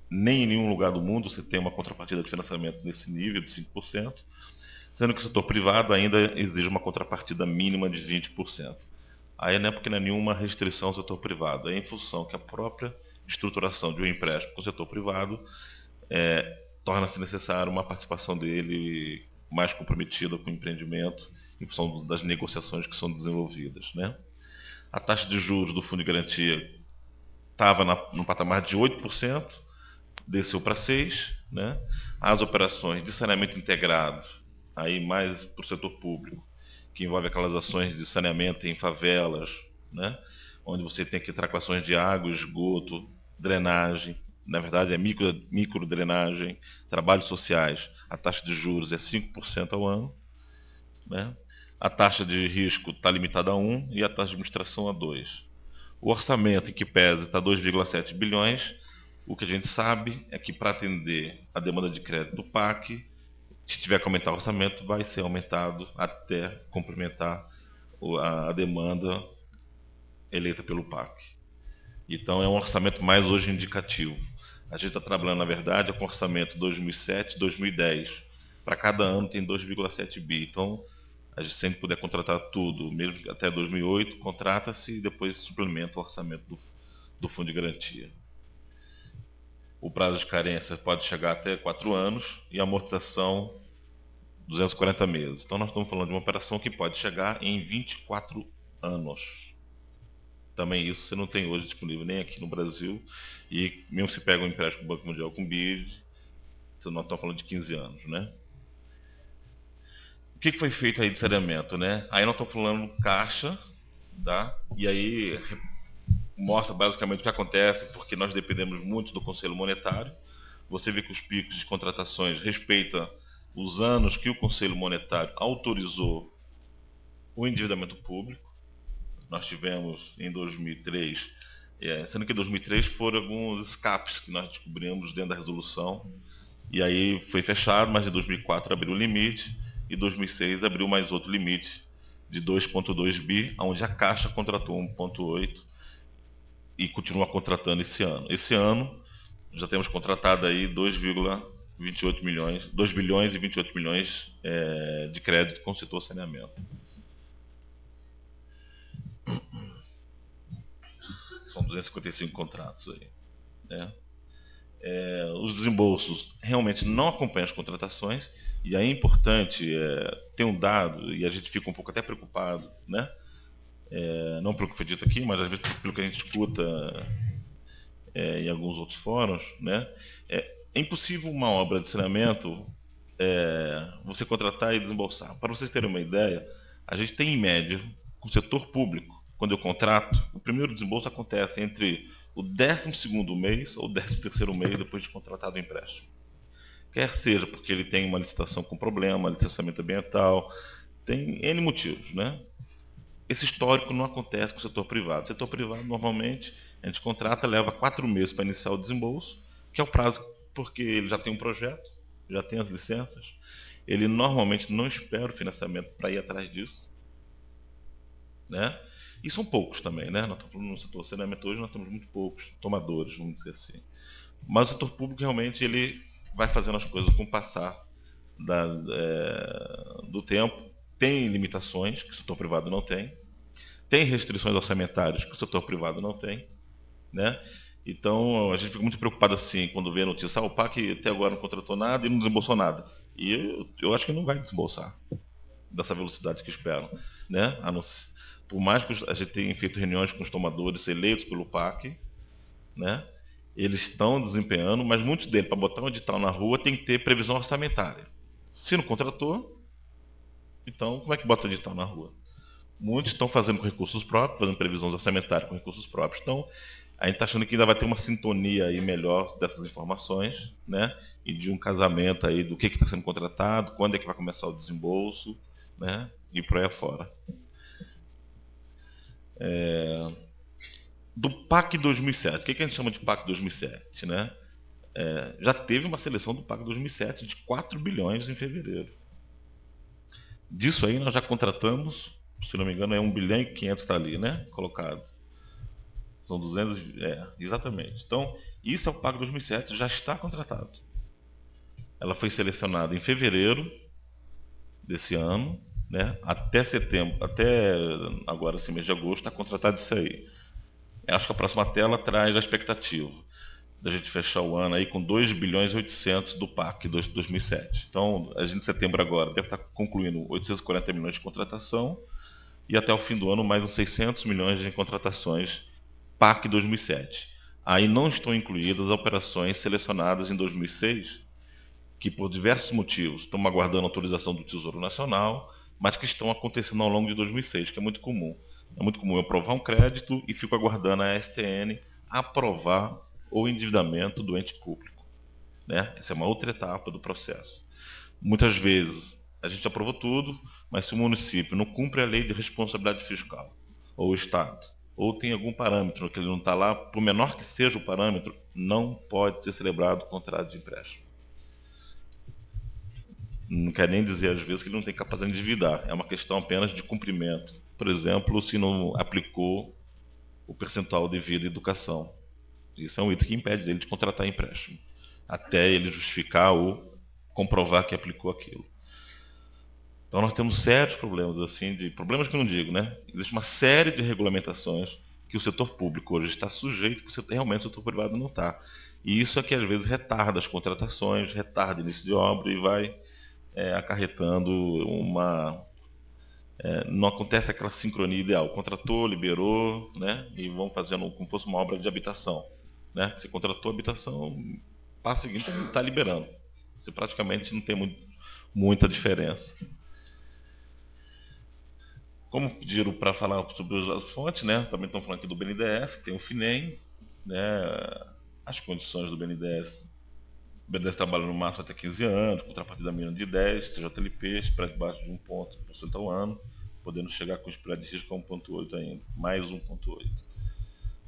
nem em nenhum lugar do mundo você tem uma contrapartida de financiamento nesse nível de 5%, sendo que o setor privado ainda exige uma contrapartida mínima de 20%. Aí não é porque não é nenhuma restrição ao setor privado, é em função que a própria estruturação de um empréstimo com o setor privado torna-se necessário uma participação dele mais comprometida com o empreendimento, em função das negociações que são desenvolvidas, né? A taxa de juros do Fundo de Garantia estava no patamar de 8%, desceu para 6%, né? As operações de saneamento integrado, aí mais para o setor público, que envolve aquelas ações de saneamento em favelas, né? Onde você tem que entrar com ações de água, esgoto, drenagem, na verdade é microdrenagem, trabalhos sociais, a taxa de juros é 5% ao ano, né? A taxa de risco está limitada a 1% e a taxa de administração a 2%. O orçamento, em que pese, está 2,7 bilhões. O que a gente sabe é que para atender a demanda de crédito do PAC, se tiver que aumentar o orçamento, vai ser aumentado até complementar a demanda eleita pelo PAC. Então é um orçamento mais hoje indicativo. A gente está trabalhando, na verdade, com orçamento 2007, 2010. Para cada ano tem 2,7 bi. Então, a gente sempre puder contratar tudo, mesmo até 2008, contrata-se e depois suplementa o orçamento do Fundo de Garantia. O prazo de carência pode chegar até 4 anos e a amortização 240 meses. Então nós estamos falando de uma operação que pode chegar em 24 anos. Também isso você não tem hoje disponível nem aqui no Brasil. E mesmo se pega um empréstimo do Banco Mundial com BID, nós estamos falando de 15 anos, né? O que foi feito aí de saneamento, né? Aí nós estamos falando caixa, tá? E aí mostra basicamente o que acontece, porque nós dependemos muito do Conselho Monetário. Você vê que os picos de contratações respeitam os anos que o Conselho Monetário autorizou o endividamento público. Nós tivemos em 2003, sendo que em 2003 foram alguns escapes que nós descobrimos dentro da resolução, e aí foi fechado, mas em 2004 abriu o limite, e em 2006 abriu mais outro limite de 2,2 bi, onde a Caixa contratou 1,8 e continua contratando esse ano. Esse ano já temos contratado aí 2,28 milhões, 2 bilhões e 28 milhões de crédito com o setor saneamento. São 255 contratos aí, né? Os desembolsos realmente não acompanham as contratações, e aí é importante ter um dado, e a gente fica um pouco até preocupado, né? Não pelo que foi dito aqui, mas às vezes pelo que a gente escuta em alguns outros fóruns, né? É impossível uma obra de saneamento você contratar e desembolsar. Para vocês terem uma ideia, a gente tem em média, com o setor público, quando eu contrato, o primeiro desembolso acontece entre o 12º mês ou 13º mês depois de contratado o empréstimo. Quer seja porque ele tem uma licitação com problema, licenciamento ambiental, tem N motivos, né? Esse histórico não acontece com o setor privado. O setor privado, normalmente, a gente contrata, leva 4 meses para iniciar o desembolso, que é o prazo porque ele já tem um projeto, já tem as licenças. Ele normalmente não espera o financiamento para ir atrás disso, né? E são poucos também, né? Nós estamos falando no setor saneamento hoje, nós temos muito poucos tomadores, vamos dizer assim. Mas o setor público realmente ele vai fazendo as coisas com o passar do tempo. Tem limitações que o setor privado não tem. Tem restrições orçamentárias que o setor privado não tem, né? Então a gente fica muito preocupado assim quando vê a notícia, o PAC até agora não contratou nada e não desembolsou nada. E eu acho que não vai desembolsar dessa velocidade que esperam, né? Por mais que a gente tenha feito reuniões com os tomadores eleitos pelo PAC, né? Eles estão desempenhando, mas muitos deles, para botar um edital na rua, tem que ter previsão orçamentária. Se não contratou, então como é que bota o edital na rua? Muitos estão fazendo com recursos próprios, fazendo previsões orçamentárias com recursos próprios. Então, a gente está achando que ainda vai ter uma sintonia aí melhor dessas informações, né? E de um casamento aí do que está sendo contratado, quando é que vai começar o desembolso, né? E por aí afora. Do PAC 2007, o que a gente chama de PAC 2007, né? Já teve uma seleção do PAC 2007 de 4 bilhões em fevereiro. Disso aí nós já contratamos, se não me engano, 1 bilhão e 500 está ali, né? Colocado. São 200, exatamente. Então, isso é o PAC 2007, já está contratado. Ela foi selecionada em fevereiro desse ano, né? Até setembro, até agora, esse mês de agosto, está contratado isso aí. Acho que a próxima tela traz a expectativa da gente fechar o ano aí com 2 bilhões e 800 do PAC 2007. Então, a gente em setembro agora deve estar concluindo 840 milhões de contratação e até o fim do ano mais uns 600 milhões de contratações PAC 2007. Aí não estão incluídas as operações selecionadas em 2006, que por diversos motivos estão aguardando autorização do Tesouro Nacional, mas que estão acontecendo ao longo de 2006, que é muito comum. É muito comum eu aprovar um crédito e fico aguardando a STN aprovar o endividamento do ente público, né? Essa é uma outra etapa do processo. Muitas vezes a gente aprovou tudo, mas se o município não cumpre a lei de responsabilidade fiscal, ou o Estado, ou tem algum parâmetro que ele não está lá, por menor que seja o parâmetro, não pode ser celebrado o contrato de empréstimo. Não quer nem dizer, às vezes, que ele não tem capacidade de endividar. É uma questão apenas de cumprimento. Por exemplo, se não aplicou o percentual devido à educação. Isso é um item que impede ele de contratar empréstimo, até ele justificar ou comprovar que aplicou aquilo. Então nós temos sérios problemas, assim, problemas que eu não digo, né? Existe uma série de regulamentações que o setor público hoje está sujeito, que realmente o setor privado não está. E isso é que às vezes retarda as contratações, retarda o início de obra e vai acarretando uma... não acontece aquela sincronia ideal. Contratou, liberou, né? E vão fazendo como se fosse uma obra de habitação. Né? Você contratou a habitação, passo seguinte está liberando. Você praticamente não tem muita diferença. Como pediram para falar sobre as fontes, né? Também estão falando aqui do BNDES, que tem o FINEM, né? As condições do BNDES. O BNDES trabalha no máximo até 15 anos, contrapartida mínima de 10, TJLP, spread baixo de 1% ao ano, podendo chegar com spread de risco a 1,8 ainda, mais 1,8.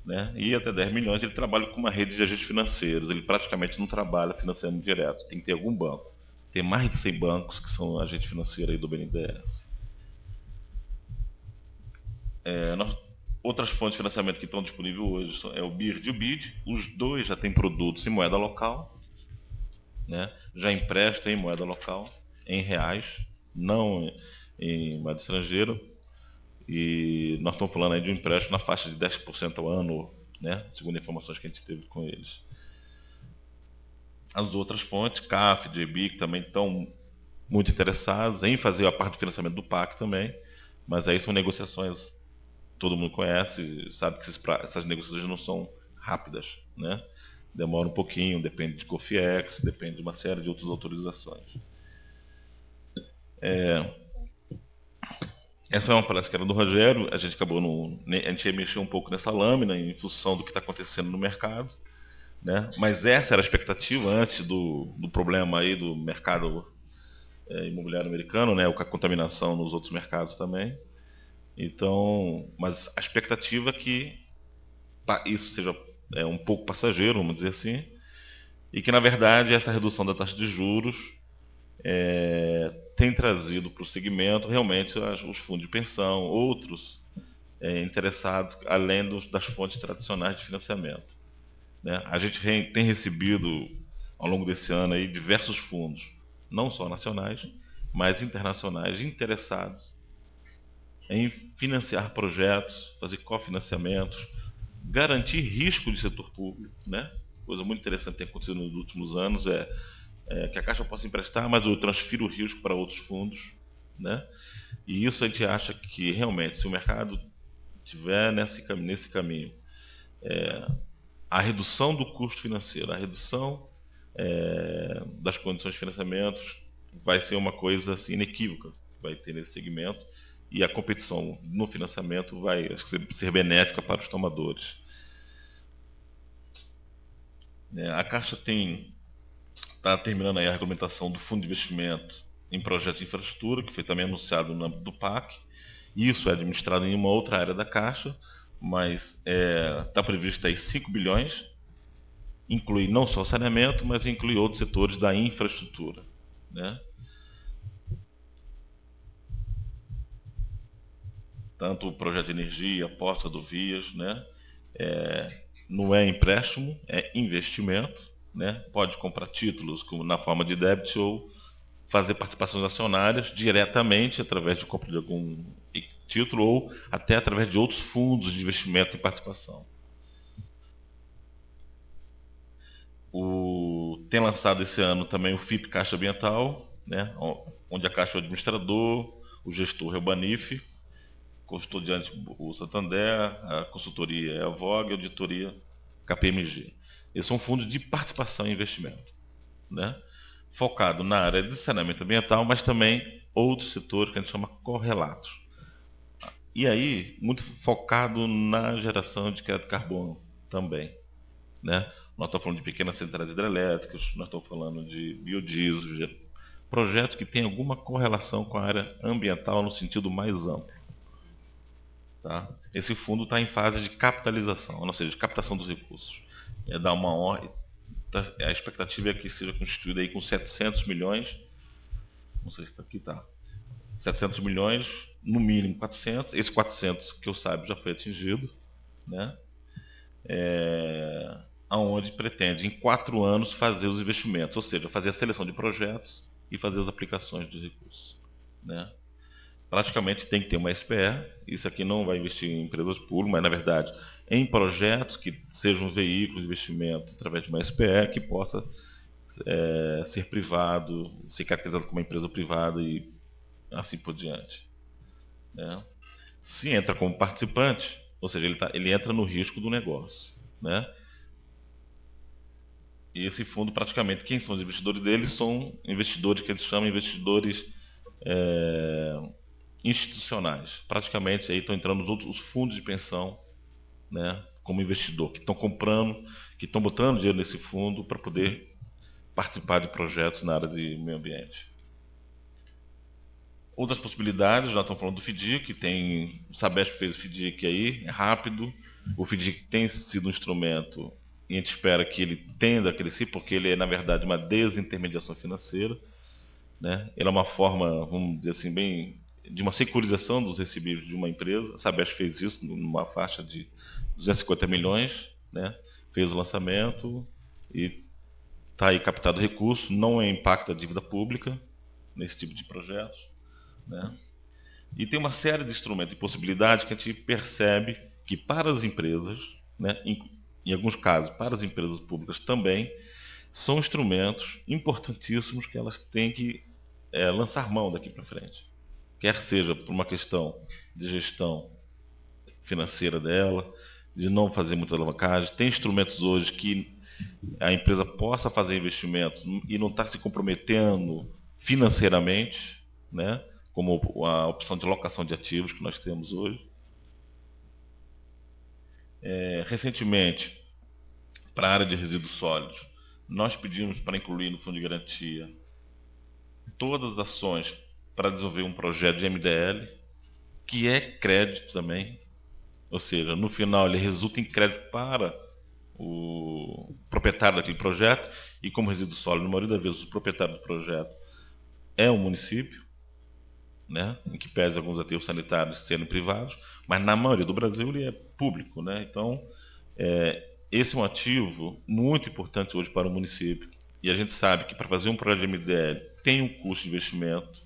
Né? E até 10 milhões ele trabalha com uma rede de agentes financeiros, ele praticamente não trabalha financiamento direto, tem que ter algum banco. Tem mais de 100 bancos que são agentes financeiros aí do BNDES. Outras fontes de financiamento que estão disponíveis hoje é o BIRD e o BID. Os dois já têm produtos em moeda local, né? Já emprestam em moeda local, em reais, não em moeda estrangeira. E nós estamos falando aí de um empréstimo na faixa de 10% ao ano, né? Segundo informações que a gente teve com eles. As outras fontes, CAF, JBIC, também estão muito interessados em fazer a parte do financiamento do PAC também, mas aí são negociações, todo mundo conhece, sabe que essas negociações não são rápidas, né? Demora um pouquinho, depende de COFIEX, depende de uma série de outras autorizações. Essa é uma palestra que era do Rogério, a gente acabou a gente ia mexer um pouco nessa lâmina em função do que está acontecendo no mercado, né? Mas essa era a expectativa antes do problema aí do mercado imobiliário americano, né? Com a contaminação nos outros mercados também. Então, mas a expectativa é que isso seja um pouco passageiro, vamos dizer assim, e que na verdade essa redução da taxa de juros tem trazido para o segmento realmente os fundos de pensão, outros interessados, além das fontes tradicionais de financiamento. Né? A gente tem recebido, ao longo desse ano, aí, diversos fundos, não só nacionais, mas internacionais, interessados em financiar projetos, fazer cofinanciamentos, garantir risco de setor público. Né? Coisa muito interessante que tem acontecido nos últimos anos que a Caixa possa emprestar, mas eu transfiro o risco para outros fundos. Né? E isso a gente acha que realmente, se o mercado estiver nesse caminho, a redução do custo financeiro, a redução das condições de financiamento vai ser uma coisa assim, inequívoca que vai ter nesse segmento, e a competição no financiamento vai ser benéfica para os tomadores. A Caixa está terminando aí a regulamentação do Fundo de Investimento em Projetos de Infraestrutura, que foi também anunciado no âmbito do PAC. Isso é administrado em uma outra área da Caixa, mas está previsto aí 5 bilhões, inclui não só o saneamento, mas inclui outros setores da infraestrutura. Né? Tanto o projeto de energia, portos, rodovias, né? Não é empréstimo, é investimento. Né? Pode comprar títulos na forma de débito ou fazer participações acionárias diretamente através de compra de algum título ou até através de outros fundos de investimento em participação. Tem lançado esse ano também o FIP Caixa Ambiental, né? Onde a Caixa é o administrador, o gestor é o Banif, custodiante o Santander, a consultoria é a Vogue, a auditoria KPMG. Esses são fundos de participação e investimento, né? Focado na área de saneamento ambiental, mas também outros setores que a gente chama correlatos. E aí, muito focado na geração de crédito de carbono também. Né? Nós estamos falando de pequenas centrais hidrelétricas, nós estamos falando de biodiesel, projetos que têm alguma correlação com a área ambiental no sentido mais amplo. Tá? Esse fundo está em fase de capitalização, ou seja, de captação dos recursos. É dar uma ordem. A expectativa é que seja constituído aí com 700 milhões, não sei se está aqui, tá? 700 milhões, no mínimo 400. Esse 400, que eu saiba, já foi atingido, né? Aonde pretende, em 4 anos, fazer os investimentos, ou seja, fazer a seleção de projetos e fazer as aplicações de recursos, né? Praticamente tem que ter uma SPE, isso aqui não vai investir em empresas públicas, mas na verdade em projetos que sejam veículos de investimento através de uma SPE que possa ser privado, ser caracterizado como uma empresa privada e assim por diante, né? Se entra como participante, ou seja, ele entra no risco do negócio, né? E esse fundo, praticamente, quem são os investidores dele são investidores que eles chamam de investidores institucionais. Praticamente aí estão entrando os fundos de pensão, né, como investidor, que estão comprando, que estão botando dinheiro nesse fundo para poder participar de projetos na área de meio ambiente. Outras possibilidades, já estamos falando do FDIC, o Sabesp fez o FDIC aí, é rápido. O FDIC tem sido um instrumento e a gente espera que ele tenda a crescer, porque ele é, na verdade, uma desintermediação financeira, né? Ele é uma forma, vamos dizer assim, bem de uma securitização dos recebíveis de uma empresa. A Sabesp fez isso numa faixa de 250 milhões, né? Fez o lançamento e está aí captado recurso, não impacta a dívida pública nesse tipo de projetos, né? E tem uma série de instrumentos e possibilidades que a gente percebe que para as empresas, né, em alguns casos para as empresas públicas também, são instrumentos importantíssimos que elas têm que lançar mão daqui para frente. Quer seja por uma questão de gestão financeira dela, de não fazer muita alavancagem. Tem instrumentos hoje que a empresa possa fazer investimentos e não está se comprometendo financeiramente, né? Como a opção de locação de ativos que nós temos hoje. Recentemente, para a área de resíduos sólidos, nós pedimos para incluir no Fundo de Garantia todas as ações para desenvolver um projeto de MDL, que é crédito também, ou seja, no final ele resulta em crédito para o proprietário daquele projeto, e como resíduo sólido, na maioria das vezes o proprietário do projeto é o município, né, em que pese alguns aterros sanitários serem privados, mas na maioria do Brasil ele é público, né? Então, esse é um ativo muito importante hoje para o município, e a gente sabe que para fazer um projeto de MDL tem um custo de investimento,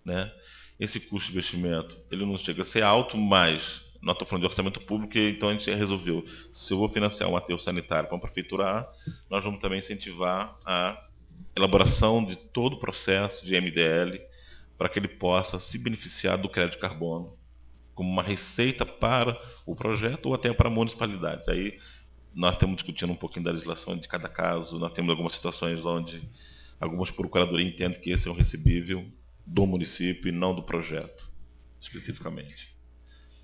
né? Esse custo de investimento ele não chega a ser alto, mas nós estamos falando de orçamento público, então a gente resolveu, se eu vou financiar um aterro sanitário para uma prefeitura A, nós vamos também incentivar a elaboração de todo o processo de MDL para que ele possa se beneficiar do crédito de carbono como uma receita para o projeto ou até para a municipalidade. Aí nós estamos discutindo um pouquinho da legislação de cada caso, nós temos algumas situações onde algumas procuradorias entendem que esse é um recebível do município e não do projeto, especificamente.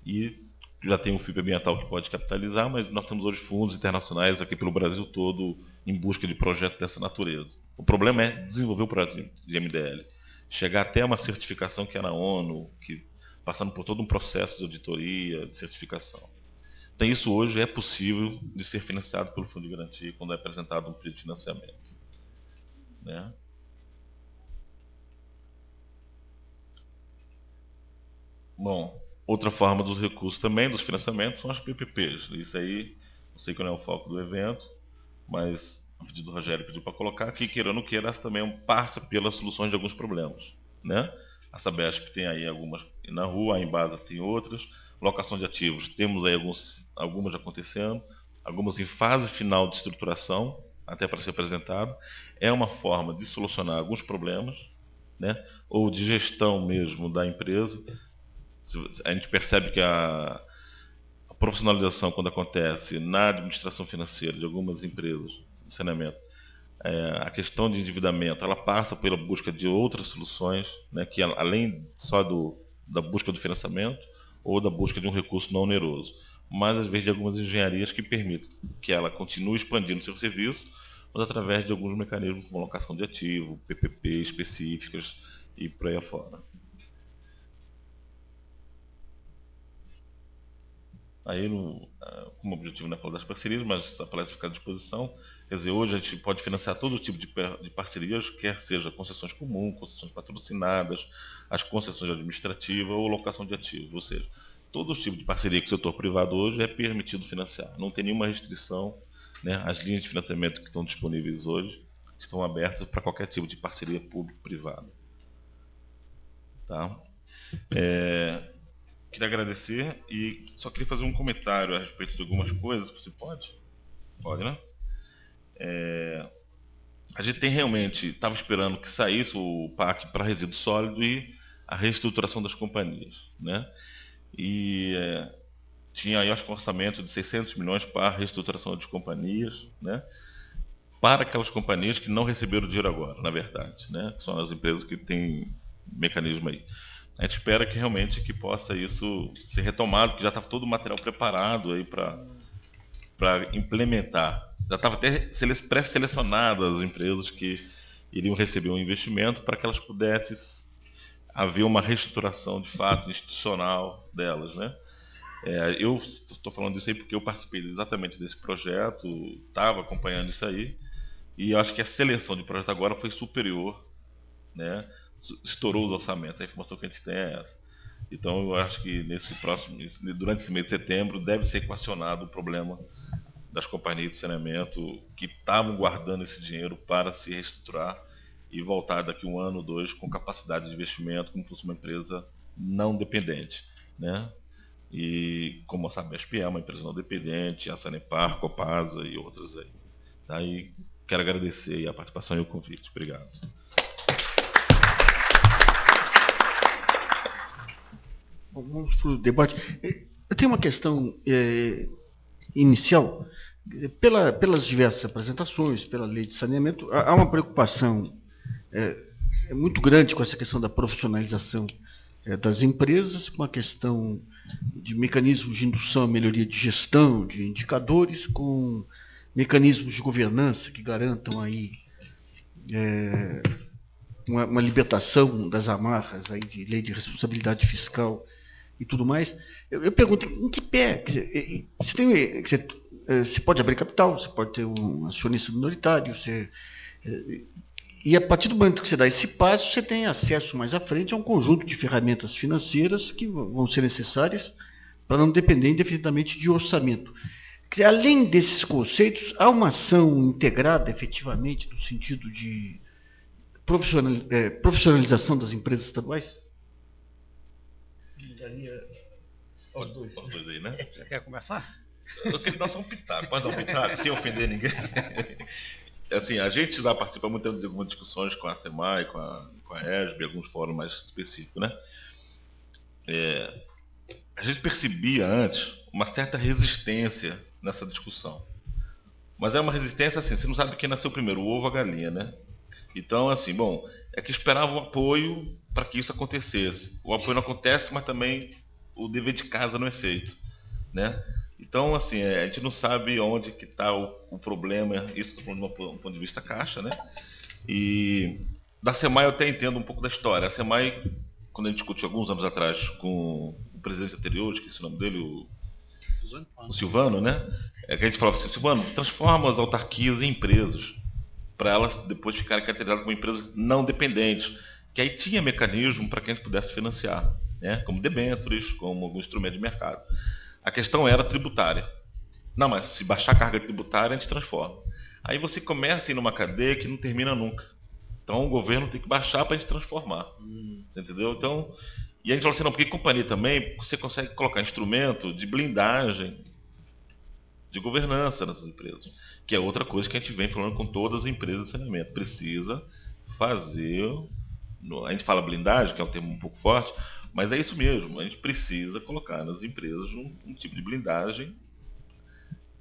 E já tem o FIP ambiental que pode capitalizar, mas nós temos hoje fundos internacionais aqui pelo Brasil todo em busca de projetos dessa natureza. O problema é desenvolver o projeto de MDL, chegar até uma certificação que é na ONU, passando por todo um processo de auditoria, de certificação. Então isso hoje é possível de ser financiado pelo Fundo de Garantia quando é apresentado um pedido de financiamento, né? Bom, outra forma dos recursos também, dos financiamentos, são as PPPs. Isso aí, eu sei que não é o foco do evento, mas a pedido do Rogério pediu para colocar aqui, queira ou não queira, essa também passa pelas soluções de alguns problemas, né? A Sabesp tem aí algumas na rua, a Embasa tem outras. Locação de ativos, temos aí algumas acontecendo, algumas em fase final de estruturação, até para ser apresentado. É uma forma de solucionar alguns problemas, né? Ou de gestão mesmo da empresa. A gente percebe que a profissionalização, quando acontece na administração financeira de algumas empresas de saneamento, a questão de endividamento, ela passa pela busca de outras soluções, né, que além só da busca do financiamento ou da busca de um recurso não oneroso, mas às vezes de algumas engenharias que permitem que ela continue expandindo seu serviço, mas através de alguns mecanismos como locação de ativo, PPP específicas e por aí afora. aí como objetivo não é falar das parcerias, mas a palestra fica à disposição. Quer dizer, hoje a gente pode financiar todo tipo de parcerias, quer seja concessões comuns, concessões patrocinadas, as concessões administrativas ou locação de ativos, ou seja, todo tipo de parceria com o setor privado hoje é permitido financiar, não tem nenhuma restrição, né? As linhas de financiamento que estão disponíveis hoje estão abertas para qualquer tipo de parceria público-privada. Tá? Queria agradecer e só queria fazer um comentário a respeito de algumas coisas. Você pode? Pode, né? A gente tem realmente, estava esperando que saísse o PAC para resíduo sólido e a reestruturação das companhias, né? E tinha aí, acho que um orçamento de 600 milhões para a reestruturação de companhias, né? Para aquelas companhias que não receberam dinheiro agora, na verdade, né? Que são as empresas que têm mecanismo aí. A gente espera que realmente que possa isso ser retomado, que já está todo o material preparado aí para implementar. Já estava até pré-selecionadas as empresas que iriam receber um investimento para que elas pudessem haver uma reestruturação de fato institucional delas, né? Eu estou falando isso aí porque eu participei exatamente desse projeto, estava acompanhando isso aí, e acho que a seleção de projeto agora foi superior, né? Estourou os orçamentos, a informação que a gente tem é essa. Então eu acho que durante esse mês de setembro deve ser equacionado o problema das companhias de saneamento que estavam guardando esse dinheiro para se reestruturar e voltar daqui 1 ano ou 2 com capacidade de investimento, como fosse uma empresa não dependente, né? E como a Sabesp é uma empresa não dependente, a Sanepar, Copasa e outras aí. Tá? E quero agradecer aí a participação e o convite. Obrigado. Vamos para o debate. Eu tenho uma questão inicial. Pelas diversas apresentações, pela lei de saneamento, há uma preocupação muito grande com essa questão da profissionalização das empresas, com a questão de mecanismos de indução à melhoria de gestão, de indicadores, com mecanismos de governança que garantam aí uma libertação das amarras aí de lei de responsabilidade fiscal e tudo mais. Eu pergunto, em que pé? Você pode abrir capital, você pode ter um acionista minoritário, e a partir do momento que você dá esse passo, você tem acesso mais à frente a um conjunto de ferramentas financeiras que vão ser necessárias para não depender indefinidamente de orçamento. Quer dizer, além desses conceitos, há uma ação integrada efetivamente no sentido de profissionalização das empresas estaduais? Os dois aí, né? Você quer começar? Eu queria dar só um pitaco. Pode dar um pitaco, sem ofender ninguém. Assim, a gente já participa muito de algumas discussões com a SEMAI, com a ESB, alguns fóruns mais específicos, né? A gente percebia antes uma certa resistência nessa discussão. Mas é uma resistência assim, você não sabe quem nasceu primeiro, o ovo ou a galinha, né? Então, assim, bom, é que esperava um apoio para que isso acontecesse. O apoio não acontece, mas também o dever de casa não é feito, né? Então, assim, a gente não sabe onde que está o problema, isso do ponto de vista caixa, né? E da SEMAI eu até entendo um pouco da história. A SEMAI, quando a gente discutiu alguns anos atrás com o presidente anterior, esqueci o nome dele, o Silvano, né? Que a gente falava assim, Silvano, transforma as autarquias em empresas, para elas depois ficarem caracterizadas como empresas não dependentes, que aí tinha mecanismo para que a gente pudesse financiar, né? Como debêntures, como algum instrumento de mercado. A questão era tributária. Não, mas se baixar a carga tributária, a gente transforma. Aí você começa a ir numa cadeia que não termina nunca. Então o governo tem que baixar para a gente transformar. Entendeu? Então, e a gente falou assim, não, porque companhia também, você consegue colocar instrumento de blindagem, de governança nessas empresas. Que é outra coisa que a gente vem falando com todas as empresas de saneamento. Precisa fazer, a gente fala blindagem, que é um termo um pouco forte, mas é isso mesmo, a gente precisa colocar nas empresas um tipo de blindagem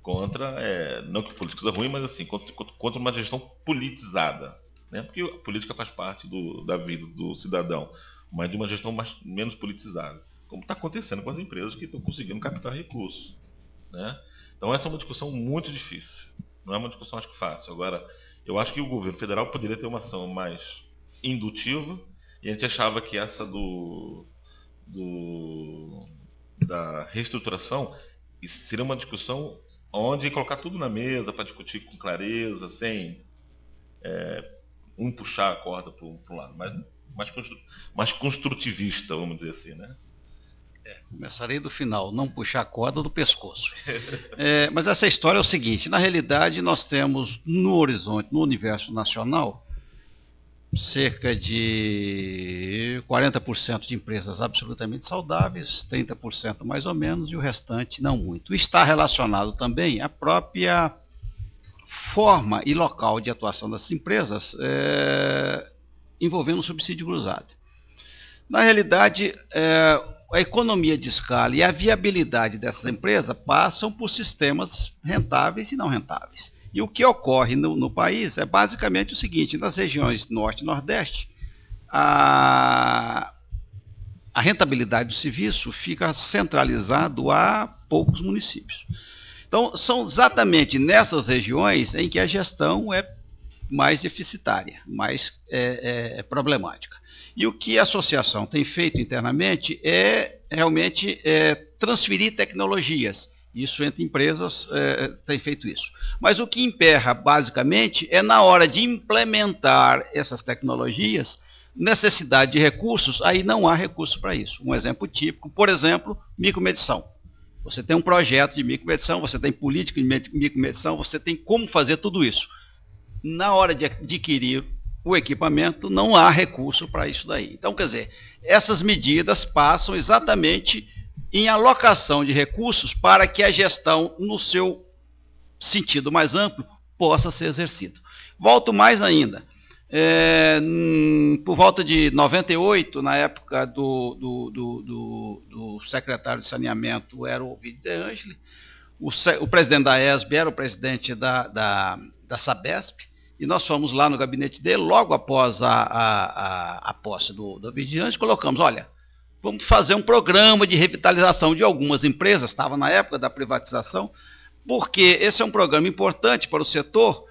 contra, não que política seja ruim, mas assim, contra uma gestão politizada, né? Porque a política faz parte da vida do cidadão, mas de uma gestão menos politizada, como está acontecendo com as empresas que estão conseguindo captar recursos, né? Então essa é uma discussão muito difícil, não é uma discussão acho que fácil. Agora, eu acho que o governo federal poderia ter uma ação mais indutiva, e a gente achava que essa da reestruturação Isso seria uma discussão onde colocar tudo na mesa para discutir com clareza, sem um puxar a corda para um lado, mais construtivista, vamos dizer assim, né? Começarei do final, não puxar a corda do pescoço. Mas essa história é o seguinte, na realidade nós temos no horizonte, no universo nacional, cerca de 40% de empresas absolutamente saudáveis, 30% mais ou menos, e o restante não muito. Está relacionado também à própria forma e local de atuação dessas empresas, envolvendo o subsídio cruzado. Na realidade, a economia de escala e a viabilidade dessas empresas passam por sistemas rentáveis e não rentáveis. E o que ocorre no país é basicamente o seguinte: nas regiões norte e nordeste, a rentabilidade do serviço fica centralizado a poucos municípios. Então, são exatamente nessas regiões em que a gestão é mais deficitária, mais problemática. E o que a associação tem feito internamente é realmente transferir tecnologias. Isso entre empresas tem feito isso. Mas o que emperra basicamente é na hora de implementar essas tecnologias, necessidade de recursos, aí não há recurso para isso. Um exemplo típico, por exemplo, micromedição. Você tem um projeto de micromedição, você tem política de micromedição, você tem como fazer tudo isso. Na hora de adquirir o equipamento, não há recurso para isso daí. Então, quer dizer, essas medidas passam exatamente em alocação de recursos para que a gestão, no seu sentido mais amplo, possa ser exercida. Volto mais ainda. Por volta de 98, na época do secretário de saneamento, era o Ovidio De Angeli, o presidente da ESB era o presidente da Sabesp, e nós fomos lá no gabinete dele, logo após a posse do Ovidio De Angeli, colocamos, olha, vamos fazer um programa de revitalização de algumas empresas, estava na época da privatização, porque esse é um programa importante para o setor,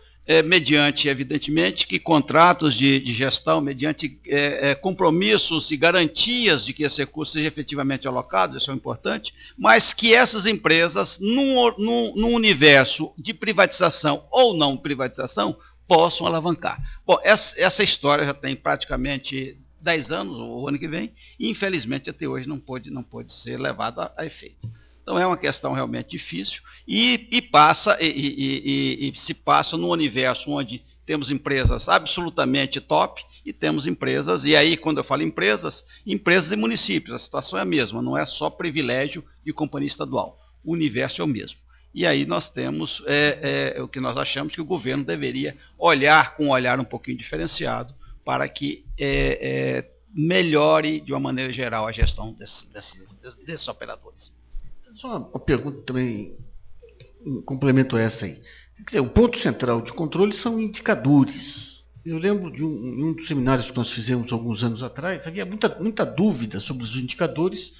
mediante, evidentemente, que contratos de gestão, mediante compromissos e garantias de que esse recurso seja efetivamente alocado, isso é importante, mas que essas empresas, num universo de privatização ou não privatização, possam alavancar. Bom, essa história já tem praticamente 10 anos, o ano que vem, e infelizmente até hoje não pôde ser levado a efeito. Então é uma questão realmente difícil e se passa num universo onde temos empresas absolutamente top e temos empresas, e aí quando eu falo empresas e municípios, a situação é a mesma, não é só privilégio de companhia estadual, o universo é o mesmo. E aí nós temos o que nós achamos que o governo deveria olhar com um olhar um pouquinho diferenciado para que melhore de uma maneira geral a gestão desses operadores. Só uma pergunta também, um complemento a essa aí. Quer dizer, o ponto central de controle são indicadores. Eu lembro de um dos seminários que nós fizemos alguns anos atrás, havia muita dúvida sobre os indicadores,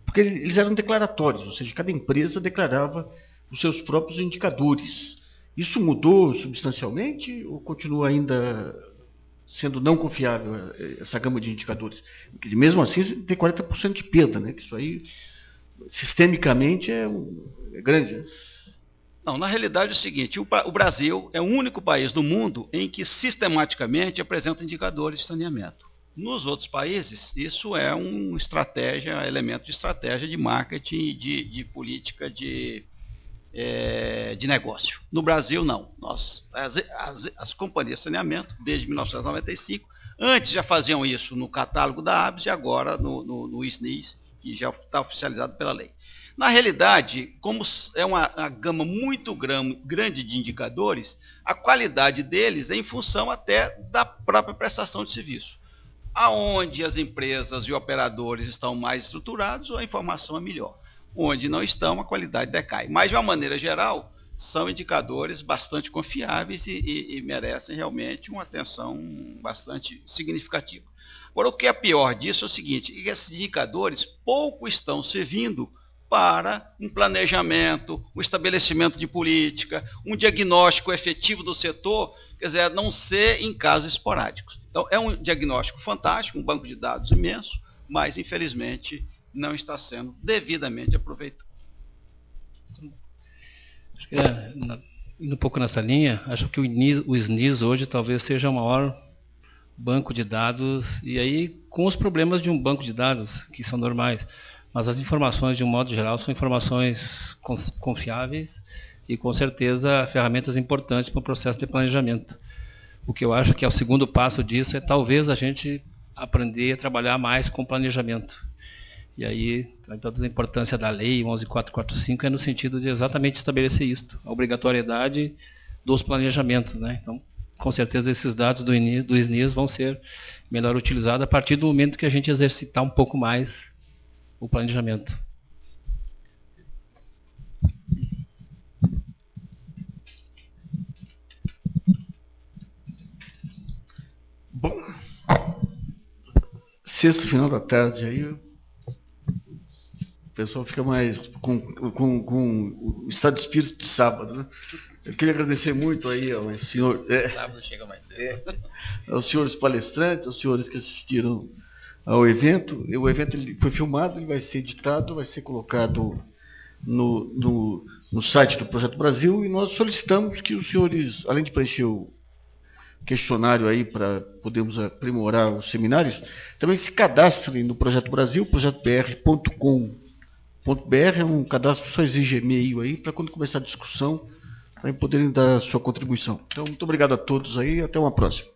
porque eles eram declaratórios, ou seja, cada empresa declarava os seus próprios indicadores. Isso mudou substancialmente ou continua ainda sendo não confiável essa gama de indicadores? Porque mesmo assim tem 40% de perda, né? Que isso aí sistemicamente é grande. Né? Não, na realidade é o seguinte, o Brasil é o único país do mundo em que sistematicamente apresenta indicadores de saneamento. Nos outros países, isso é elemento de estratégia de marketing, de política de negócio. No Brasil, não. As companhias de saneamento, desde 1995, antes já faziam isso no catálogo da ABS e agora no SNIS, que já está oficializado pela lei. Na realidade, como é uma gama muito grande de indicadores, a qualidade deles é em função até da própria prestação de serviço. Aonde as empresas e operadores estão mais estruturados, a informação é melhor. Onde não estão, a qualidade decai. Mas, de uma maneira geral, são indicadores bastante confiáveis e merecem realmente uma atenção bastante significativa. Agora, o que é pior disso é o seguinte, que esses indicadores pouco estão servindo para um planejamento, um estabelecimento de política, um diagnóstico efetivo do setor, quer dizer, a não ser em casos esporádicos. Então, é um diagnóstico fantástico, um banco de dados imenso, mas, infelizmente, não está sendo devidamente aproveitado. Acho que indo um pouco nessa linha, acho que o SNIS hoje talvez seja o maior banco de dados, e aí com os problemas de um banco de dados, que são normais, mas as informações, de um modo geral, são informações confiáveis e, com certeza, ferramentas importantes para o processo de planejamento. O que eu acho que é o segundo passo disso é talvez a gente aprender a trabalhar mais com planejamento. E aí, talvez a importância da lei 11.445 é no sentido de exatamente estabelecer isso, a obrigatoriedade dos planejamentos, né? Então, com certeza esses dados do SNIS vão ser melhor utilizados a partir do momento que a gente exercitar um pouco mais o planejamento. Bom, sexta, final da tarde, aí o pessoal fica mais com o estado de espírito de sábado, né? Eu queria agradecer muito aí ao senhor, Sábado chega mais cedo. aos senhores palestrantes, aos senhores que assistiram ao evento. O evento ele foi filmado, ele vai ser editado, vai ser colocado no site do Projeto Brasil, e nós solicitamos que os senhores, além de preencher o questionário aí para podermos aprimorar os seminários, também se cadastrem no Projeto Brasil, projetobr.com.br, é um cadastro que só exige e-mail aí, para quando começar a discussão, para poderem dar a sua contribuição. Então, muito obrigado a todos aí, até uma próxima.